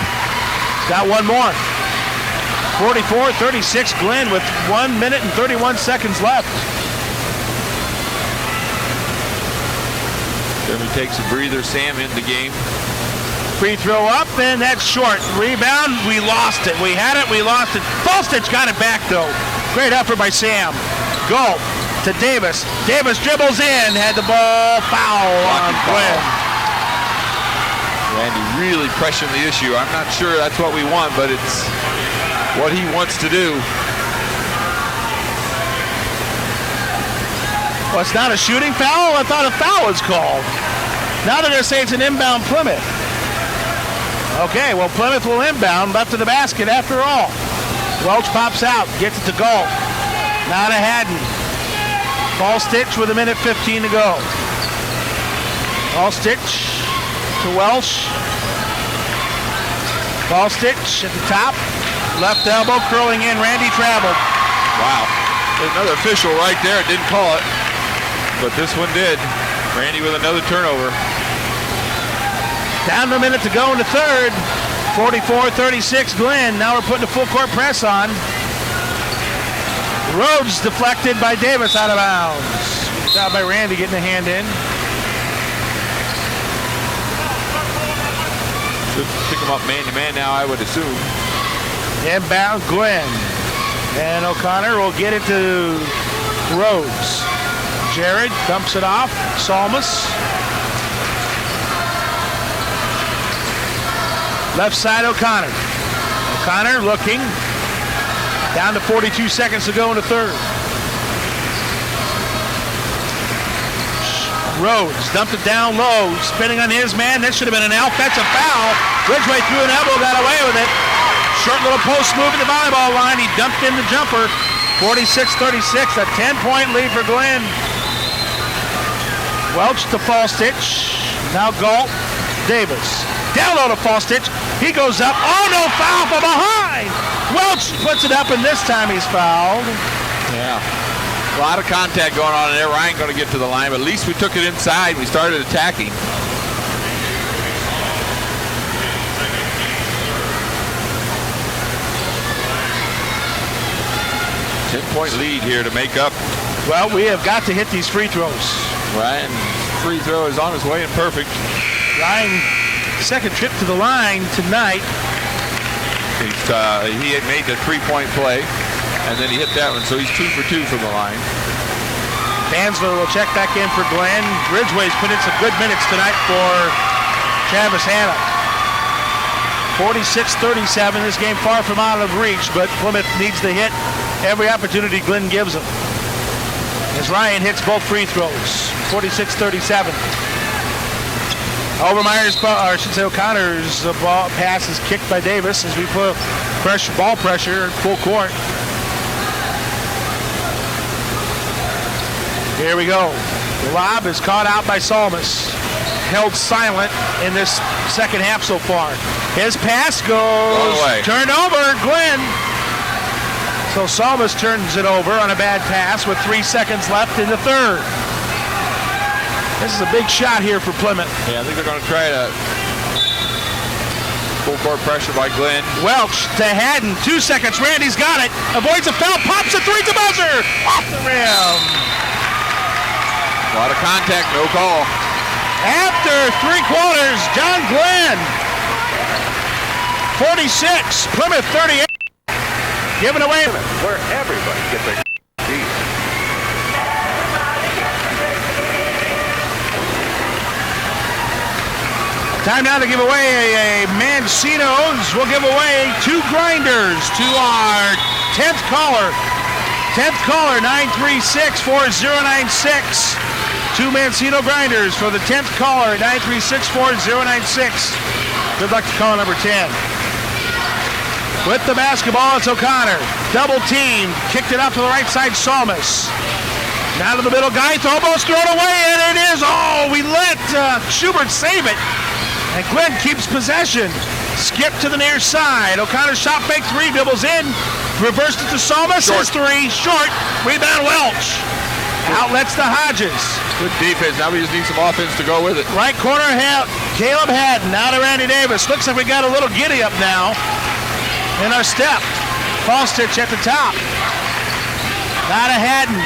S3: Got one more. 44-36 Glenn with 1 minute and 31 seconds left.
S2: Jeremy takes a breather. Sam in the game.
S3: Free throw up, and that's short. Rebound, we lost it. We had it, we lost it. Falstich got it back, though. Great effort by Sam. Galt to Davis. Davis dribbles in, had the ball, foul on Glenn.
S2: Randy really pressing the issue. I'm not sure that's what we want, but it's what he wants to do.
S3: Well, it's not a shooting foul? I thought a foul was called. Now they're going to say it's an inbound Plymouth. Okay, well, Plymouth will inbound, left of the basket after all. Welch pops out, gets it to Galt. Now to Haddon. Falstich with 1:15 to go. Falstich to Welch. Falstich at the top. Left elbow curling in. Randy traveled.
S2: Wow. There's another official right there. Didn't call it. But this one did. Randy with another turnover.
S3: Down to a minute to go in the third. 44-36 Glenn. Now we're putting a full court press on. Rhodes deflected by Davis out of bounds. Good job by Randy getting a hand in.
S2: Should pick him up man-to-man now, I would assume.
S3: Inbound Glenn. And O'Connor will get it to Rhodes. Jared dumps it off. Salmus. Left side O'Connor. O'Connor looking. Down to 42 seconds to go in the third. Rhodes dumped it down low, spinning on his man. That should have been an out. That's a foul. Ridgway threw an elbow, got away with it. Short little post move at the volleyball line. He dumped in the jumper. 46-36, a 10-point lead for Glenn. Welch to Falstich. Now Galt. Davis. Down low to Falstich. He goes up. Oh, no, foul from behind. Welch puts it up, and this time he's fouled.
S2: Yeah. A lot of contact going on in there. Ryan going to get to the line, but at least we took it inside. We started attacking. Ten-point lead here to make up.
S3: Well, we have got to hit these free throws.
S2: Ryan, free throw is on his way and perfect.
S3: Ryan, second trip to the line tonight.
S2: He had made the three-point play. and then he hit that one, so he's 2 for 2 from the line.
S3: Fansler will check back in for Glenn. Ridgway's put in some good minutes tonight for Travis Hanna. 46-37. This game far from out of reach, but Plymouth needs to hit every opportunity Glenn gives them. As Ryan hits both free throws. 46-37. O'Connor's ball pass is kicked by Davis as we put ball pressure full court. Here we go. The lob is caught out by Salmas. Held silent in this second half so far. His pass goes turned over. Glenn. So Salmas turns it over on a bad pass with 3 seconds left in the third. This is a big shot here for Plymouth.
S2: Yeah, I think they're going to try to full court pressure by Glenn.
S3: Welch to Haddon. 2 seconds. Randy's got it. Avoids a foul. Pops a three to buzzer. Off the rim.
S2: A lot of contact. No call.
S3: After 3 quarters, John Glenn. 46. Plymouth 38. Giving away.
S4: Where everybody gets their beat.
S3: Time now to give away a Mancino's. We'll give away 2 grinders to our 10th caller. 10th caller, 936-4096. 2 Mancino grinders for the 10th caller, 936-4096. Good luck to caller number 10. With the basketball, it's O'Connor. Double team. Kicked it out to the right side, Salmas. Now to the middle, Geith almost thrown away, and it is. Oh, we let Schubert save it. And Glenn keeps possession. Skip to the near side. O'Connor shot fake 3, dribbles in. Reversed it to Salmas. His 3, short. Rebound Welch. Outlets to Hodges.
S2: Good defense. Now we just need some offense to go with it.
S3: Right corner, Caleb Haddon. Now to Randy Davis. Looks like we got a little giddy up now in our step. Falstich at the top. Now to Haddon.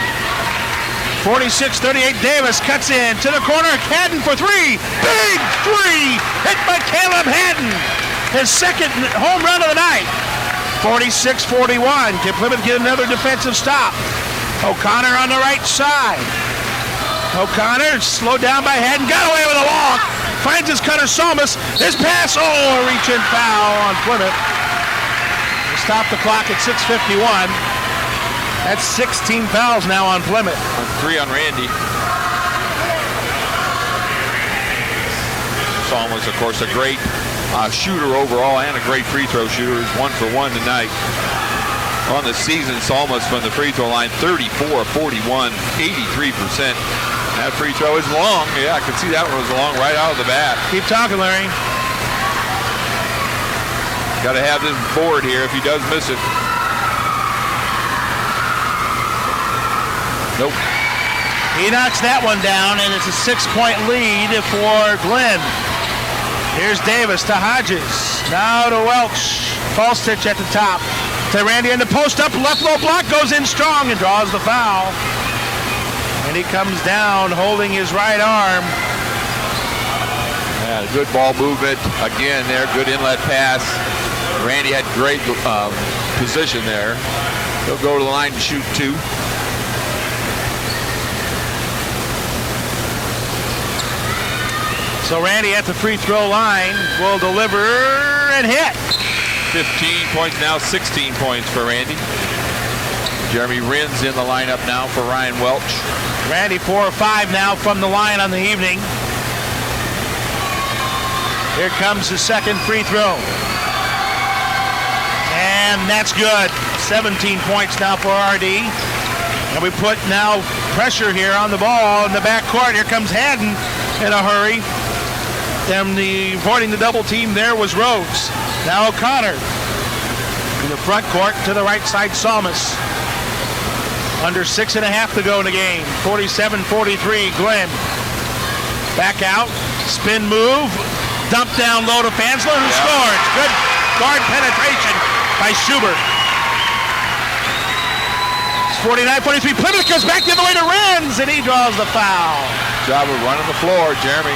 S3: 46-38. Davis cuts in to the corner. Haddon for 3. Big 3. Hit by Caleb Haddon. His second home run of the night. 46-41. Can Plymouth get another defensive stop? O'Connor on the right side. O'Connor slowed down by Haddon. Got away with a walk. Finds his cutter Salmas. His pass. Oh, a reach-in foul on Plymouth. Stop the clock at 6:51. That's 16 fouls now on Plymouth.
S2: 3 on Randy. Salmas, of course, a great shooter overall and a great free throw shooter. He's 1 for 1 tonight. On the season, Salmas from the free throw line, 34-41, 83%. That free throw is long. Yeah, I can see that one was long right out of the bat.
S3: Keep talking, Larry.
S2: Got to have this board here if he does miss it. Nope.
S3: He knocks that one down, and it's a 6-point lead for Glenn. Here's Davis to Hodges. Now to Welch. Falstich at the top. To Randy in the post up. Left low block goes in strong and draws the foul. And he comes down holding his right arm.
S2: Yeah, good ball movement. Again there, good inlet pass. Randy had great position there. He'll go to the line to shoot 2.
S3: So Randy at the free throw line will deliver and hit.
S2: 15 points now, 16 points for Randy. Jeremy Rins in the lineup now for Ryan Welch.
S3: Randy 4 or 5 now from the line on the evening. Here comes the second free throw. And that's good. 17 points now for RD. And we put now pressure here on the ball in the backcourt. Here comes Haddon in a hurry. And avoiding the double team there was Rhodes. Now O'Connor in the front court to the right side, Salmas. Under 6.5 to go in the game. 47-43, Glenn. Back out, spin move, dump down low to Fansler, who scores. Good guard penetration by Schubert. It's 49-43. Plymouth goes back the other way to Renz, and he draws the foul.
S2: Job of running the floor, Jeremy.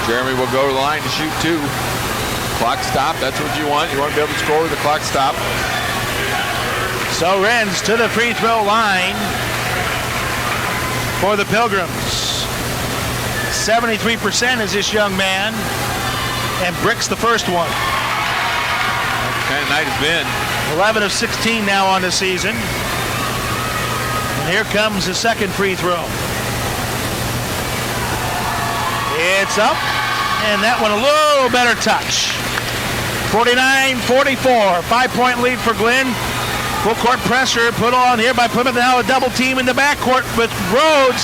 S2: Jeremy will go to the line to shoot 2. Clock stop, that's what you want. You want to be able to score with the clock stop.
S3: So Renz to the free throw line for the Pilgrims. 73% is this young man, and bricks the first one.
S2: What kind of night has been.
S3: 11 of 16 now on the season. And here comes the second free throw. It's up, and that one a little better touch. 49-44, 5-point lead for Glenn. Full court pressure put on here by Plymouth. Now a double team in the backcourt with Rhodes.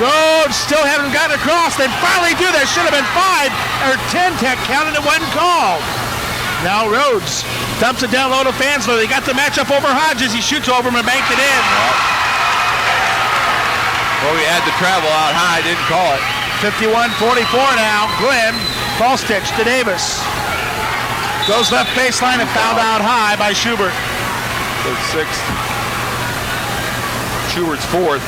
S3: Rhodes still haven't gotten across. They finally do. There should have been 5 or 10 tech counted. It wasn't called. Now Rhodes dumps it down low to Fansler. They got the matchup over Hodges. He shoots over him and banked it in.
S2: Well, we had to travel out high. Didn't call it.
S3: 51-44 now. Glenn, ball stitch to Davis. Goes left baseline and fouled out high by Schubert.
S2: Sixth. Schubert's fourth.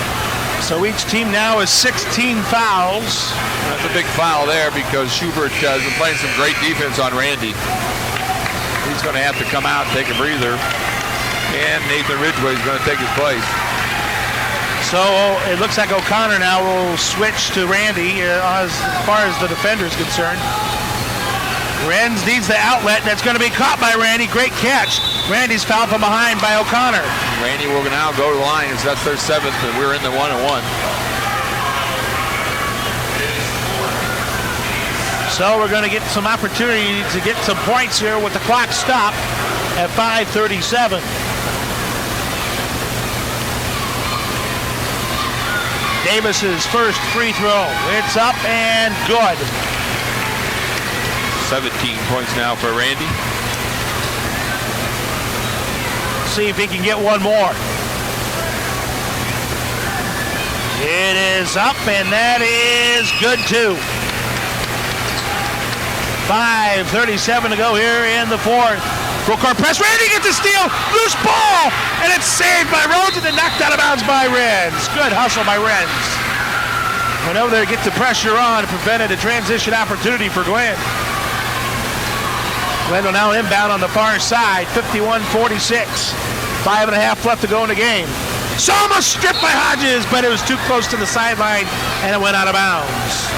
S3: So each team now is 16 fouls.
S2: That's a big foul there because Schubert has been playing some great defense on Randy. He's going to have to come out and take a breather. And Nathan Ridgway is going to take his place.
S3: So it looks like O'Connor now will switch to Randy as far as the defender is concerned. Renz needs the outlet. That's going to be caught by Randy. Great catch. Randy's fouled from behind by O'Connor.
S2: Randy will now go to the line as that's their 7th, and we're in the 1-1.
S3: So we're going to get some opportunity to get some points here with the clock stopped at 5:37. Davis's first free throw. It's up and good.
S2: 17 points now for Randy.
S3: See if he can get one more. It is up, and that is good too. 5:37 to go here in the fourth. Full court press. Randy gets a steal. Loose ball, and it's saved by Rhodes and then knocked out of bounds by Renz. Good hustle by Renz. Went over there to get the pressure on and prevented a transition opportunity for Glenn. Glenn will now inbound on the far side, 51-46. 5.5 left to go in the game. Salma stripped by Hodges, but it was too close to the sideline, and it went out of bounds.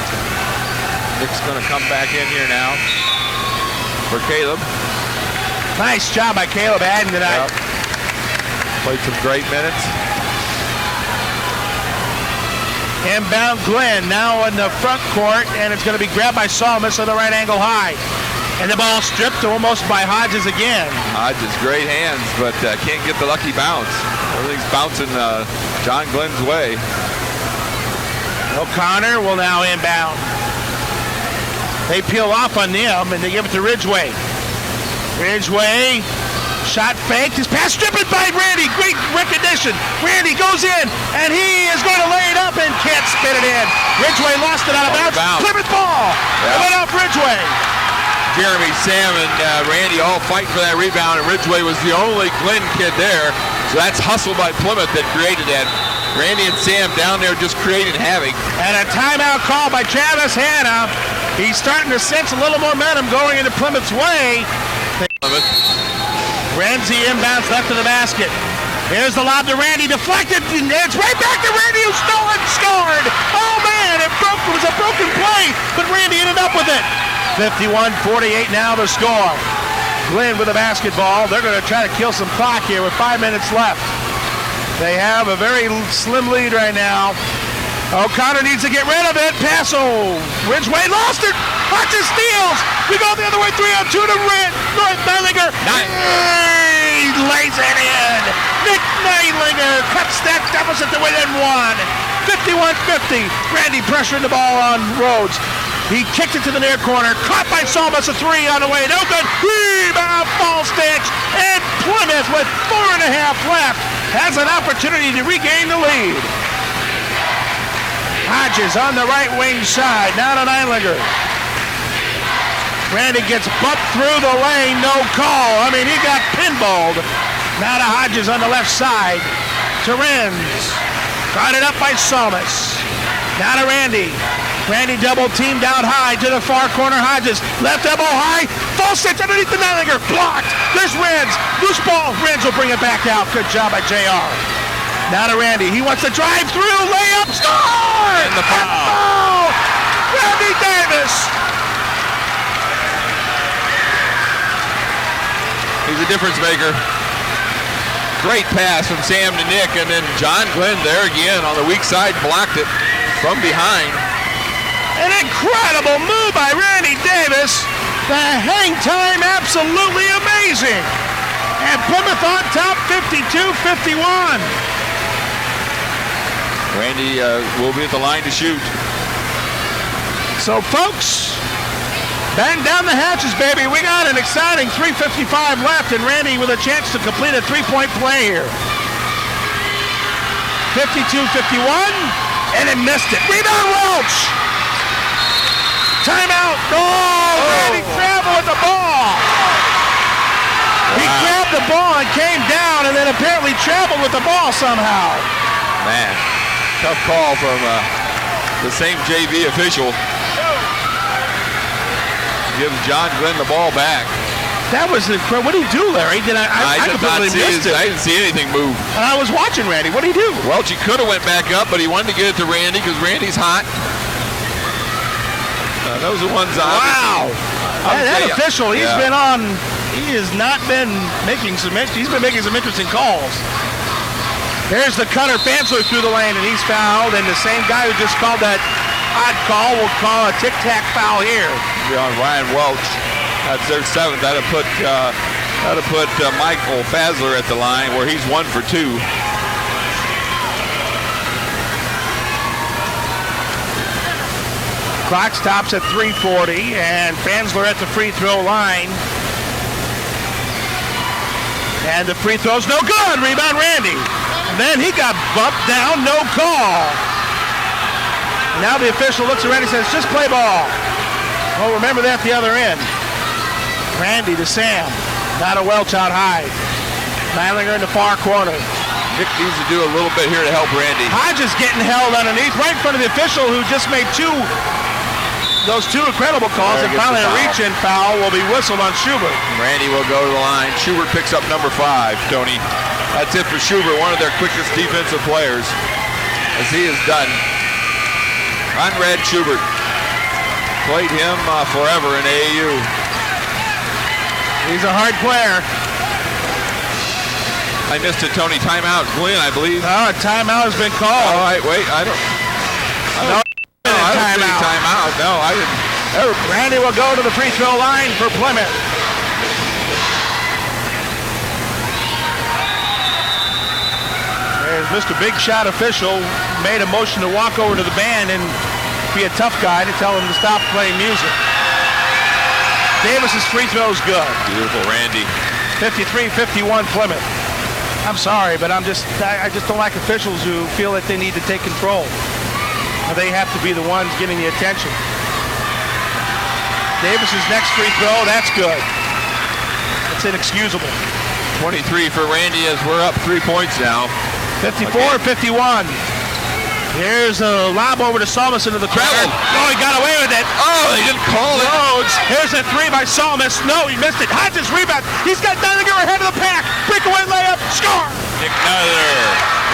S2: Nick's going to come back in here now for Caleb.
S3: Nice job by Caleb Adden tonight.
S2: Yep. Played some great minutes.
S3: Inbound Glenn now in the front court, and it's going to be grabbed by Salmas on the right angle high. And the ball stripped almost by Hodges again.
S2: Hodges, great hands, but can't get the lucky bounce. Everything's bouncing John Glenn's way.
S3: O'Connor will now inbound. They peel off on them, and they give it to Ridgway. Ridgway, shot faked. His pass stripped by Randy. Great recognition. Randy goes in, and he is going to lay it up and can't spit it in. Ridgway lost it out of bounds. Plymouth ball. It went off Ridgway.
S2: Jeremy, Sam, and Randy all fighting for that rebound, and Ridgway was the only Glenn kid there. So that's hustle by Plymouth that created that. Randy and Sam down there just creating havoc.
S3: And a timeout call by Travis Hanna. He's starting to sense a little momentum going into Plymouth's way. Renzi inbounds left of the basket. Here's the lob to Randy, deflected, and it's right back to Randy, who stole it, scored. Oh man, it was a broken play, but Randy ended up with it. 51-48 now the score. Glenn with the basketball. They're going to try to kill some clock here with 5 minutes left. They have a very slim lead right now. O'Connor needs to get rid of it. Paso. Ridgway lost it. Hodges steals. We go the other way. 3-on-2 to North Neidlinger. He lays it in. Nick Neidlinger cuts that deficit to within 1. 51-50. Randy pressuring the ball on Rhodes. He kicked it to the near corner. Caught by Salmas, a 3 on the way. No good. Rebound, ball stitch. And Plymouth with 4.5 left has an opportunity to regain the lead. Hodges on the right wing side. Now to Neidlinger. Randy gets bumped through the lane. No call. I mean, he got pinballed. Now to Hodges on the left side. To Renz. Got it up by Salmas. Now to Randy. Randy double teamed out high to the far corner. Hodges left elbow high, false stitch underneath the Neilinger. Blocked. There's Renz. Loose ball. Renz will bring it back out. Good job by JR. Now to Randy. He wants to drive through. Layup. Score!
S2: And the foul.
S3: Randy Davis.
S2: He's a difference maker. Great pass from Sam to Nick, and then John Glenn there again on the weak side, blocked it from behind.
S3: An incredible move by Randy Davis. The hang time absolutely amazing. And Plymouth on top 52-51.
S2: Randy will be at the line to shoot.
S3: So folks, bang down the hatches, baby. We got an exciting 3:55 left, and Randy with a chance to complete a three-point play here. 52-51, and it missed it. Rebound Welch. Timeout. Oh, Randy traveled with the ball. He grabbed the ball and came down, and then apparently traveled with the ball somehow.
S2: Man, tough call from the same JV official. Gives John Glenn the ball back.
S3: That was incredible. What did he do, Larry? I completely missed it.
S2: I didn't see anything move.
S3: And I was watching Randy. What did he do?
S2: Welch, he could have went back up, but he wanted to get it to Randy because Randy's hot. Those are ones.
S3: Wow. That official, he's been on. He has not been making some. He's been making some interesting calls. There's the cutter. Fansler through the lane, and he's fouled. And the same guy who just called that odd call will call a tic-tac foul here.
S2: On Ryan Welch. That's their seventh. That'll put Michael Fasler at the line where he's 1 for 2.
S3: Clock stops at 3:40, and Fansler at the free throw line. And the free throw's no good. Rebound Randy. And then he got bumped down. No call. Now the official looks around and says, just play ball. Well, remember that the other end. Randy to Sam. Not a Welch out high. Neilinger in the far corner.
S2: Nick needs to do a little bit here to help Randy.
S3: Hodges getting held underneath right in front of the official who just made those two incredible calls. And finally a reach-in foul will be whistled on Schubert.
S2: Randy will go to the line. Schubert picks up number 5, Tony. That's it for Schubert, one of their quickest defensive players, as he has done. Conrad Schubert. Played him forever in AAU.
S3: He's a hard player.
S2: I missed a Tony timeout. Glenn, I believe.
S3: Oh, a timeout has been called.
S2: All right, wait. I don't see timeout. No, I didn't.
S3: Randy will go to the free throw line for Plymouth. There's Mr. Big Shot official. Made a motion to walk over to the band and be a tough guy to tell him to stop playing music. Davis's free throw's good.
S2: Beautiful, Randy.
S3: 53-51 Plymouth. I'm sorry, but I just don't like officials who feel that they need to take control. They have to be the ones getting the attention. Davis's next free throw, that's good. It's inexcusable.
S2: 23 for Randy as we're up 3 points now.
S3: 54-51. Here's a lob over to Salmis into the corner. Oh, he got away with it.
S2: Oh, they didn't call it.
S3: Rhodes. Here's a three by Salmis. No, he missed it. Hodges rebound. He's got Neilinger ahead of the pack. Breakaway layup. Score.
S2: Nick Neilinger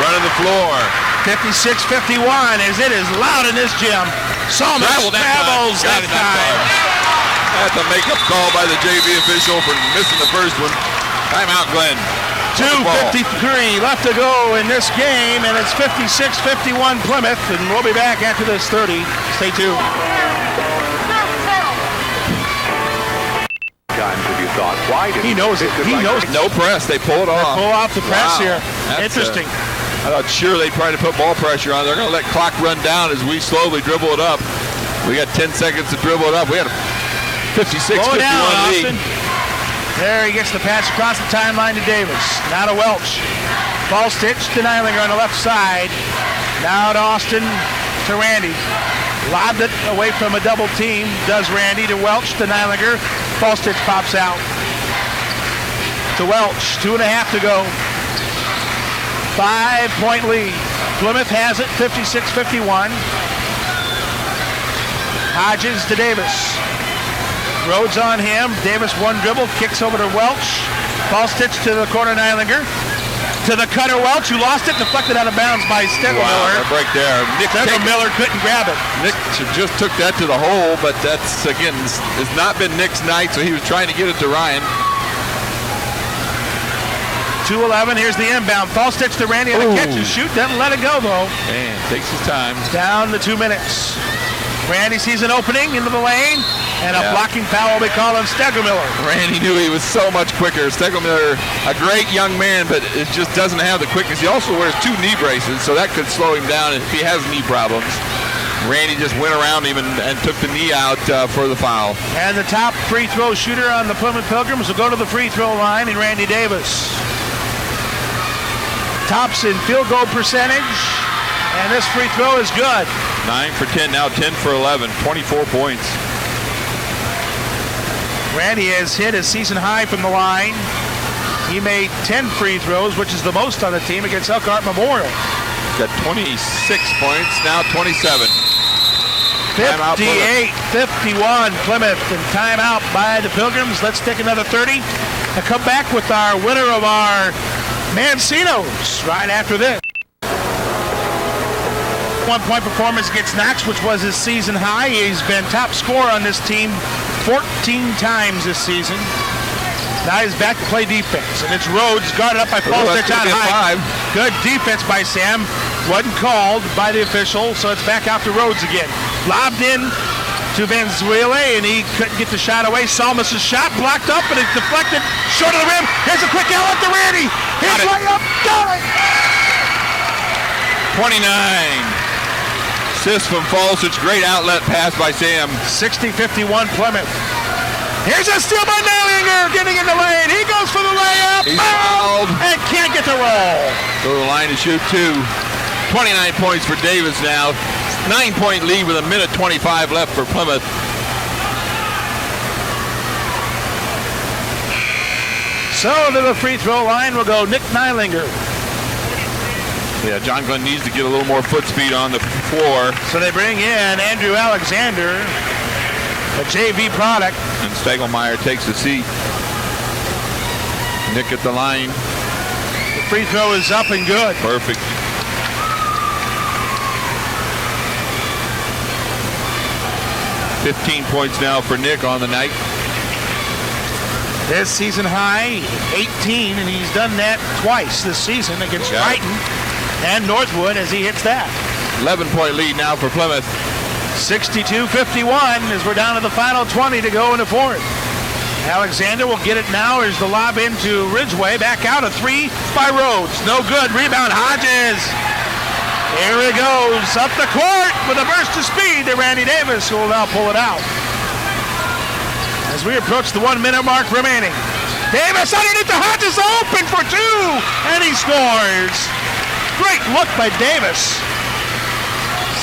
S2: running the floor.
S3: 56-51 as it is loud in this gym. Salmis travels that time.
S2: That's a makeup call by the JV official for missing the first one. Timeout, Glenn.
S3: 2:53 left to go in this game, and it's 56-51 Plymouth, and we'll be back after this 30. Stay tuned.
S4: Times have you thought, why did
S3: he knows it? He knows it.
S2: No press. They pull it off.
S3: Pull off the press here.
S2: That's
S3: interesting.
S2: I thought sure they'd try to put ball pressure on. They're going to let clock run down as we slowly dribble it up. We got 10 seconds to dribble it up. We had a 56-51 lead.
S3: There he gets the pass across the timeline to Davis. Now to Welch. Ball stitch to Neilinger on the left side. Now to Austin to Randy. Lobbed it away from a double team. Does Randy to Welch to Neilinger. Ball stitch pops out. To Welch. 2.5 to go. 5-point lead. Plymouth has it. 56-51. Hodges to Davis. Rhodes on him. Davis one dribble, kicks over to Welch. Ball stitch to the corner, Neilinger. To the cutter, Welch, who lost it, deflected out of bounds by Stegelmiller.
S2: Wow, a break there.
S3: Stegelmiller couldn't grab it.
S2: Nick just took that to the hole, but that's, again, it's not been Nick's night, so he was trying to get it to Ryan.
S3: 2:11, here's the inbound. False stitch to Randy on the catch and shoot. Doesn't let it go, though.
S2: Man, takes his time.
S3: Down to 2 minutes. Randy sees an opening into the lane, and a blocking foul will be called on Stegelmiller.
S2: Randy knew he was so much quicker. Stegelmiller, a great young man, but it just doesn't have the quickness. He also wears 2 knee braces, so that could slow him down if he has knee problems. Randy just went around him and took the knee out for the foul.
S3: And the top free throw shooter on the Plymouth Pilgrims will go to the free throw line in Randy Davis. Tops in field goal percentage, and this free throw is good.
S2: 9 for 10, now 10 for 11, 24 points.
S3: Randy has hit his season high from the line. He made 10 free throws, which is the most on the team against Elkhart Memorial.
S2: Got 26 points, now 27.
S3: 58-51 Plymouth, and timeout by the Pilgrims. Let's take another 30 and come back with our winner of our Mancinos right after this. 1-point performance against Knox, which was his season high. He's been top scorer on this team 14 times this season. Now he's back to play defense, and it's Rhodes guarded up by Paul Stitch on high. Good defense by Sam. Wasn't called by the official, so it's back out to Rhodes again. Lobbed in to Valenzuela, and he couldn't get the shot away. Salmas' shot blocked up, and it's deflected short of the rim. Here's a quick outlet to Randy. His layup, got it!
S2: 29. Assist from Falsich. Great outlet pass by Sam.
S3: 60-51 Plymouth. Here's a steal by Neilinger, getting in the lane. He goes for the layup.
S2: He's fouled.
S3: And can't get the roll.
S2: Go to the line to shoot 2. 29 points for Davis now. 9-point lead with 1:25 left for Plymouth.
S3: So to the free throw line will go Nick Neilinger.
S2: Yeah, John Glenn needs to get a little more foot speed on the floor.
S3: So they bring in Andrew Alexander, a JV product.
S2: And Stegelmeyer takes the seat. Nick at the line.
S3: The free throw is up and good.
S2: Perfect. $15 points now for Nick on the night.
S3: His season high, 18, and he's done that twice this season against Brighton and Northwood as he hits that.
S2: 11-point lead now for Plymouth.
S3: 62-51 as we're down to the final 20 to go in the fourth. Alexander will get it now as the lob into Ridgeway. Back out, a 3 by Rhodes. No good. Rebound, Hodges. Here he goes up the court with a burst of speed to Randy Davis, who will now pull it out. As we approach the 1 minute mark remaining. Davis underneath the Hodges, open for 2, and he scores. Great look by Davis.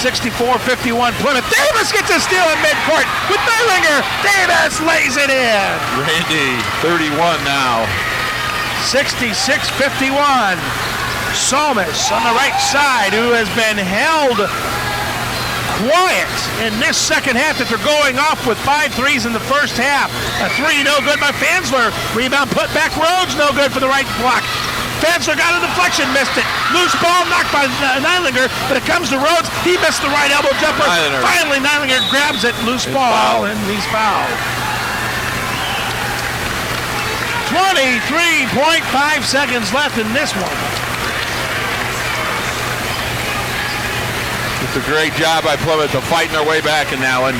S3: 64-51 Plymouth. Davis gets a steal at midcourt with Neilinger. Davis lays it in.
S2: Randy, 31 now.
S3: 66-51. Salmas on the right side, who has been held quiet in this second half after going off with 5 threes in the first half. A 3 no good by Fansler. Rebound put back Rhodes, no good for the right block. Fansler got a deflection, missed it. Loose ball knocked by Neilinger, but it comes to Rhodes. He missed the right elbow jumper. Finally, Neilinger grabs it, loose ball, and he's fouled. 23.5 seconds left in this one.
S2: It's a great job by Plymouth of fighting their way back in now. And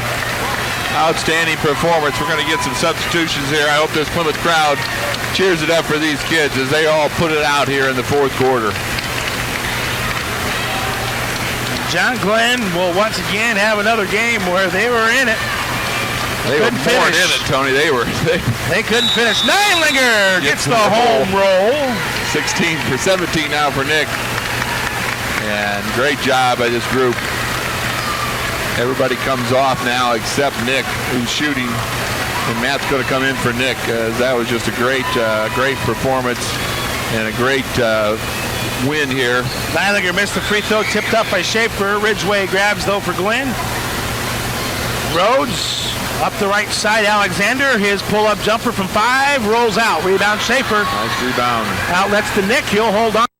S2: outstanding performance. We're going to get some substitutions here. I hope this Plymouth crowd cheers it up for these kids as they all put it out here in the fourth quarter.
S3: John Glenn will once again have another game where they were in it.
S2: They were more in it, Tony. They
S3: couldn't finish. Neilinger gets the home roll.
S2: 16 for 17 now for Nick. And great job by this group. Everybody comes off now except Nick, who's shooting. And Matt's going to come in for Nick. That was just a great performance and a great win here.
S3: Neilinger missed the free throw, tipped up by Schaefer. Ridgeway grabs, though, for Glenn. Rhodes Up the right side, Alexander. His pull-up jumper from 5 rolls out. Rebound, Schaefer.
S2: Nice rebound.
S3: Outlets to Nick. He'll hold on.